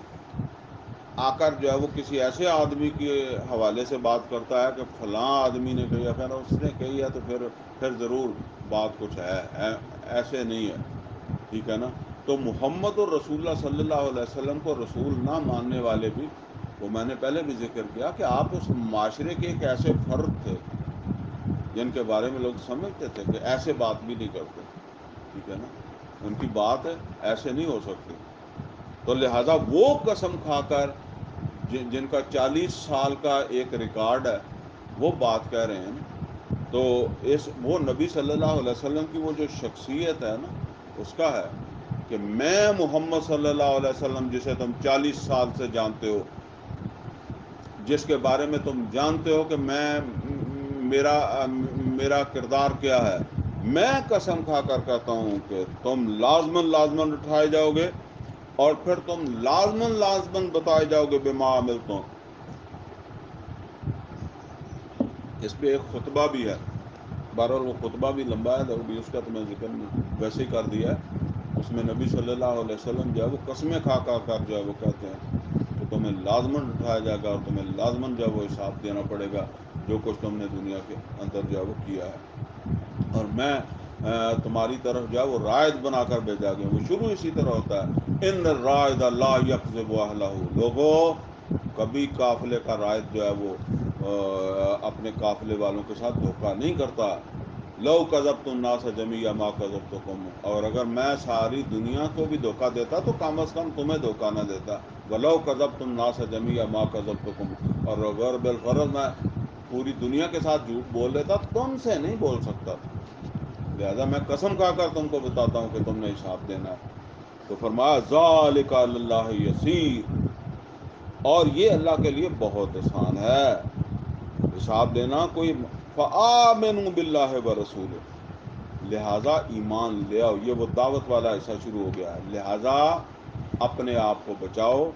آ کر جو ہے وہ کسی ایسے آدمی کے حوالے سے بات کرتا ہے کہ فلاں آدمی نے کہی، اگر اس نے کہی ہے تو پھر ضرور بات کچھ ہے، ایسے نہیں ہے، ٹھیک ہے نا۔ تو محمد الرسول اللہ صلی اللہ علیہ وسلم کو رسول نہ ماننے والے بھی، وہ میں نے پہلے بھی ذکر کیا کہ آپ اس معاشرے کے ایک ایسے فرد تھے جن کے بارے میں لوگ سمجھتے تھے کہ ایسے بات بھی نہیں کرتے، ٹھیک ہے نا، ان کی بات ایسے نہیں ہو سکتی۔ تو لہذا وہ قسم کھا کر جن کا 40 سال کا ایک ریکارڈ ہے، وہ بات کہہ رہے ہیں نا، تو وہ نبی صلی اللہ علیہ وسلم کی وہ جو شخصیت ہے نا، اس کا ہے کہ میں محمد صلی اللہ علیہ وسلم جسے تم 40 سال سے جانتے ہو، جس کے بارے میں تم جانتے ہو کہ میرا کردار کیا ہے، میں قسم کھا کر کہتا ہوں کہ تم لازمن اٹھائے جاؤ گے، اور پھر تم لازمن بتائے جاؤ گے بما عملتم۔ اس پہ ایک خطبہ بھی ہے، بہرحال وہ خطبہ بھی لمبا ہے، ابھی اس کا تو میں ذکر نہیں ویسے ہی کر دیا ہے۔ اس میں نبی صلی اللہ علیہ وسلم جو ہے وہ قسمیں کھا کر جو ہے وہ کہتے ہیں تمہیں لازماً اٹھایا جائے گا اور تمہیں لازماً جو ہے وہ حساب دینا پڑے گا جو کچھ تم نے دنیا کے اندر جو ہے وہ کیا ہے۔ اور میں تمہاری طرف جو ہے وہ رائد بنا کر بھیجا گیا۔ وہ شروع اسی طرح ہوتا ہے، ان الرائد لا یکذب اہلہ، لوگوں کبھی قافلے کا رائد جو ہے وہ اپنے قافلے والوں کے ساتھ دھوکہ نہیں کرتا۔ لو کذبت الناس جمیعا ما کذبتکم، اور اگر میں ساری دنیا کو بھی دھوکہ دیتا تو کم از کم تمہیں دھوکہ نہ دیتا۔ ولو کذبت الناس جمیعا ما کذبتکم، اور اگر بالفرض میں پوری دنیا کے ساتھ جھوٹ بول لیتا تم سے نہیں بول سکتا تھا، لہذا میں قسم کھا کر تم کو بتاتا ہوں کہ تم نے حساب دینا ہے۔ تو فرمایا ذالک علی اللہ یسیر، اور یہ اللہ کے لیے بہت آسان ہے حساب دینا۔ کوئی فآمنوا باللہ ورسولہ، لہذا ایمان لے آؤ، یہ وہ دعوت والا حصہ شروع ہو گیا ہے۔ لہذا اپنے آپ کو بچاؤ،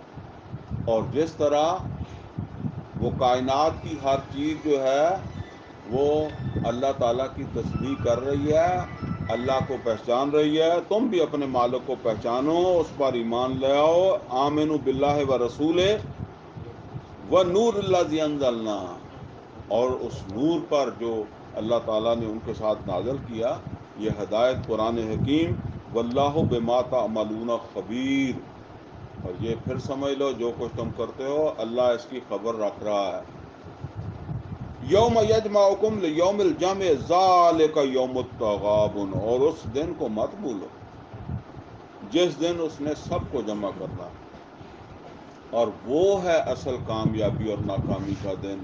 اور جس طرح وہ کائنات کی ہر چیز جو ہے وہ اللہ تعالیٰ کی تسبیح کر رہی ہے، اللہ کو پہچان رہی ہے، تم بھی اپنے مالک کو پہچانو، اس پر ایمان لے آؤ۔ آمنوا باللہ ورسولہ ونور الذی انزلنا، اور اس نور پر جو اللہ تعالیٰ نے ان کے ساتھ نازل کیا، یہ ہدایت قرآن حکیم، واللہ بما تعملون خبیر، اور یہ پھر سمجھ لو جو کچھ تم کرتے ہو اللہ اس کی خبر رکھ رہا ہے۔ یوم یجمعکم لیوم الجمع ذالک یوم التغابن، اور اس دن کو مت بھولو جس دن اس نے سب کو جمع کرنا، اور وہ ہے اصل کامیابی اور ناکامی کا دن۔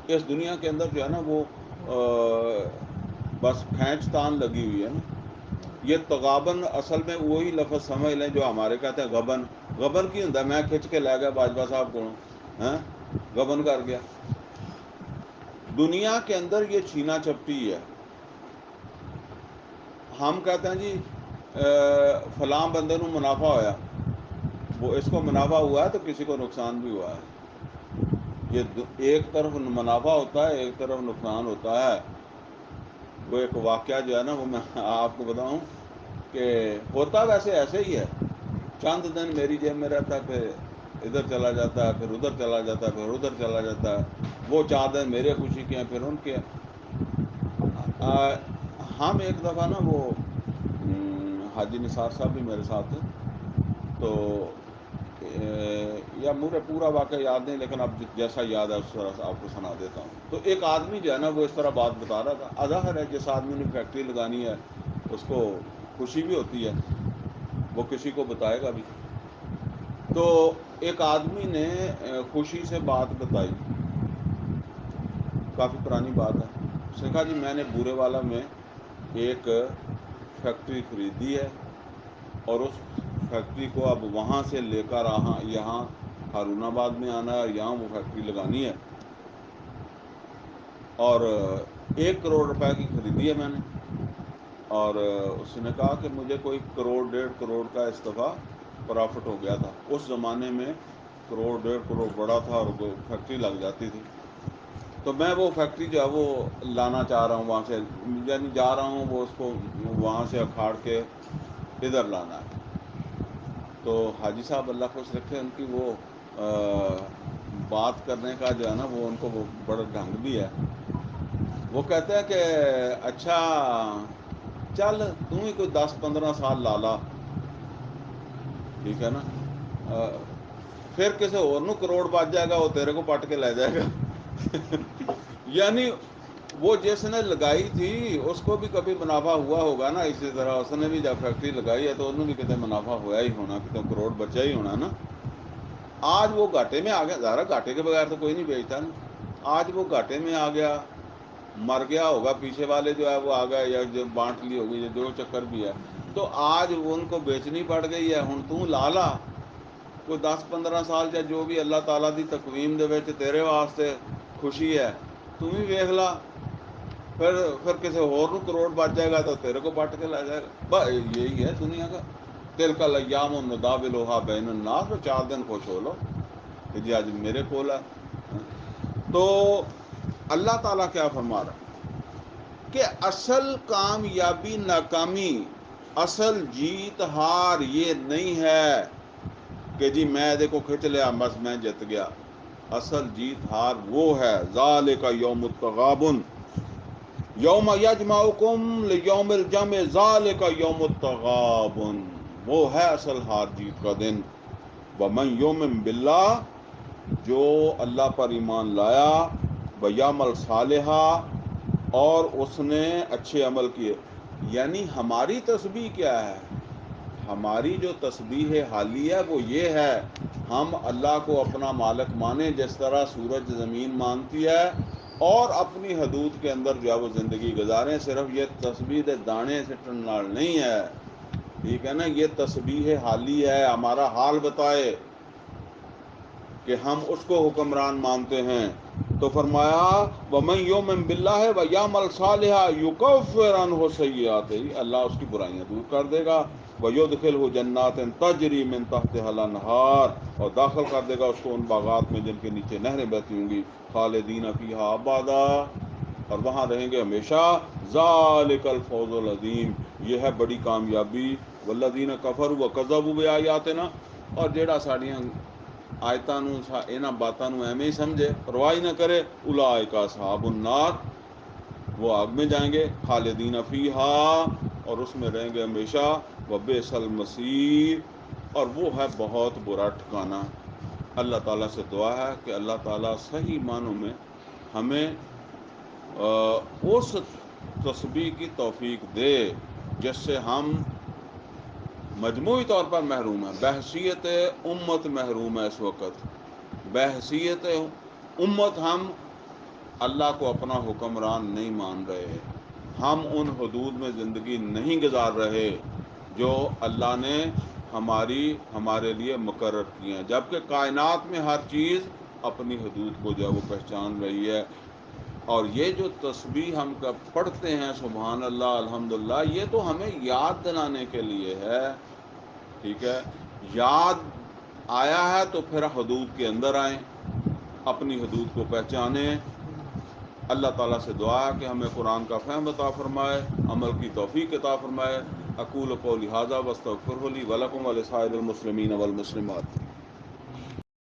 اس دنیا کے اندر جو ہے نا وہ بس کھینچ تان لگی ہوئی ہے نا۔ یہ تغابن اصل میں وہی لفظ سمجھ لیں جو ہمارے کہتے ہیں غبن۔ غبن کی ہوں میں کھچ کے لے گیا باجوہ صاحب کو، غبن کر گیا۔ دنیا کے اندر یہ چھینا چپٹی ہے۔ ہم کہتے ہیں جی فلاں بندے نو منافع ہویا، وہ اس کو منافع ہوا ہے تو کسی کو نقصان بھی ہوا ہے۔ یہ ایک طرف منافع ہوتا ہے، ایک طرف نقصان ہوتا ہے۔ وہ ایک واقعہ جو ہے نا وہ میں آپ کو بتاؤں کہ ہوتا ویسے ایسے ہی ہے۔ چند دن میری جیب میں رہتا ہے، پھر ادھر چلا جاتا ہے، پھر ادھر چلا جاتا ہے، پھر ادھر چلا جاتا ہے۔ وہ 4 دن میرے خوشی کے ہیں، پھر ان کے۔ ہم ایک دفعہ نا وہ حاجی نثار صاحب بھی میرے ساتھ تھے، تو یا مجھے پورا واقعہ یاد نہیں، لیکن اب جیسا یاد ہے اس طرح آپ کو سنا دیتا ہوں۔ تو ایک آدمی جو ہے نا وہ اس طرح بات بتا رہا تھا۔ ظاہر ہے جس آدمی نے فیکٹری لگانی ہے اس کو خوشی بھی ہوتی ہے، وہ کسی کو بتائے گا بھی۔ تو ایک آدمی نے خوشی سے بات بتائی، کافی پرانی بات ہے۔ اس نے کہا جی میں نے بورے والا میں ایک فیکٹری خریدی ہے، اور اس فیکٹری کو اب وہاں سے لے کر یہاں ہارون آباد میں آنا ہے، یہاں وہ فیکٹری لگانی ہے، اور 1 کروڑ روپے کی خریدی ہے میں نے۔ اور اس نے کہا کہ مجھے کوئی 1 کروڑ 1.5 کروڑ کا اس دفعہ پرافٹ ہو گیا تھا۔ اس زمانے میں 1 کروڑ 1.5 کروڑ بڑا تھا اور وہ فیکٹری لگ جاتی تھی۔ تو میں وہ فیکٹری جو ہے وہ لانا چاہ رہا ہوں وہاں سے، یعنی جا رہا ہوں وہ اس کو وہاں سے اکھاڑ کے ادھر لانا ہے۔ تو حاجی صاحب اللہ خوش رکھے، ان کی وہ بات کرنے کا جو ہے نا وہ ان کو وہ بڑا ڈھنگ بھی ہے۔ وہ کہتے ہیں کہ اچھا چل تم ہی کوئی 10-15 سال لا، ٹھیک ہے نا، پھر کسی اور نو کروڑ بچ جائے گا وہ تیرے کو پٹ کے لے جائے گا۔ یعنی وہ جس نے لگائی تھی اس کو بھی کبھی منافع ہوا ہوگا نا، اسی طرح اس نے بھی جب فیکٹری لگائی ہے تو انہوں بھی کتنے منافع ہوا ہی ہونا، کتنے کروڑ بچا ہی ہونا نا۔ آج وہ گھاٹے میں آ گیا، ظاہر گھاٹے کے بغیر تو کوئی نہیں بیچتا نا۔ آج وہ گھاٹے میں آ گیا، مر گیا ہوگا، پیچھے والے جو ہے وہ آ گئے یا جو بانٹ لی ہوگی، یہ جو چکر بھی ہے، تو آج ان کو بیچنی پڑ گئی ہے۔ ہن تو لا کوئی 10-15 سال یا جو بھی اللہ تعالیٰ دی تقویم دے وچ تیرے واسطے خوشی ہے، تم ہی ویکھ لا، پھر کسی اور نو کروڑ بچ جائے گا تو تیرے کو پٹ کے لے جائے گا۔ بس یہی ہے دنیا کا۔ تلک الایام نداولها بین الناس، 4 دن خوش ہو لو کہ جی آج میرے کول ہے۔ تو اللہ تعالیٰ کیا فرما رہا ہے کہ اصل کامیابی ناکامی، اصل جیت ہار یہ نہیں ہے کہ جی میں دیکھو کھچ لیا بس میں جت گیا. اصل جیت ہار وہ ہے ذالک یوم التغابن یوم یجمعکم لیوم الجمع ذالک یوم التغابن. وہ ہے اصل ہار جیت کا دن. ومن یؤمن باللہ، جو اللہ پر ایمان لایا، ویعمل صالحا، اور اس نے اچھے عمل کیے. یعنی ہماری تسبیح کیا ہے؟ ہماری جو تسبیح حالی ہے وہ یہ ہے، ہم اللہ کو اپنا مالک مانیں جس طرح سورج زمین مانتی ہے، اور اپنی حدود کے اندر جو ہے وہ زندگی گزاریں. صرف یہ تسبیح دانے سے ٹنڈال نہیں ہے، ٹھیک ہے نا، یہ تسبیح حالی ہے، ہمارا حال بتائے کہ ہم اس کو حکمران مانتے ہیں. تو فرمایا وَمَن يُؤْمِن بِاللَّهِ وَيَعْمَلْ صَالِحًا يُكَفِّرْ عَنْهُ سَيِّئَاتِهِ، اللہ اس کی برائیاں دور کر دے گا. وَيُدْخِلْهُ جَنَّاتٍ تَجْرِي مِن تَحْتِهَا الْأَنْهَارُ، اور داخل کر دے گا اس کو ان باغات میں جن کے نیچے نہریں بہتی ہوں گی. خالدین فیہا ابدا، اور وہاں رہیں گے ہمیشہ. ذالک الفوز العظیم، یہ ہے بڑی کامیابی. والذین کفروا وکذبوا بآیاتنا، اور جیڑا ساڈیاں آیتاں نو انہاں باتاں نو ایویں ہی سمجھے، پرواہ نہ کرے، اولئک اصحاب النار، وہ آگ میں جائیں گے. خالدین فیہا، اور اس میں رہیں گے ہمیشہ. وبئس المصیر، اور وہ ہے بہت برا ٹھکانہ. اللہ تعالیٰ سے دعا ہے کہ اللہ تعالیٰ صحیح معنوں میں ہمیں اس تسبیح کی توفیق دے جس سے ہم مجموعی طور پر محروم ہیں. بحیثیت امت محروم ہے اس وقت. بحیثیت امت ہم اللہ کو اپنا حکمران نہیں مان رہے، ہم ان حدود میں زندگی نہیں گزار رہے جو اللہ نے ہمارے لیے مقرر کیے ہیں، جبکہ کائنات میں ہر چیز اپنی حدود کو جو ہے وہ پہچان رہی ہے. اور یہ جو تسبیح ہم پڑھتے ہیں سبحان اللہ الحمدللہ، یہ تو ہمیں یاد دلانے کے لیے ہے. ٹھیک ہے، یاد آیا ہے تو پھر حدود کے اندر آئیں، اپنی حدود کو پہچانیں. اللہ تعالیٰ سے دعا ہے کہ ہمیں قرآن کا فہم عطا فرمائے، عمل کی توفیق عطا فرمائے. اقول قولی ھذا واستغفرہ لی ولکم ولسائر المسلمین والمسلمات.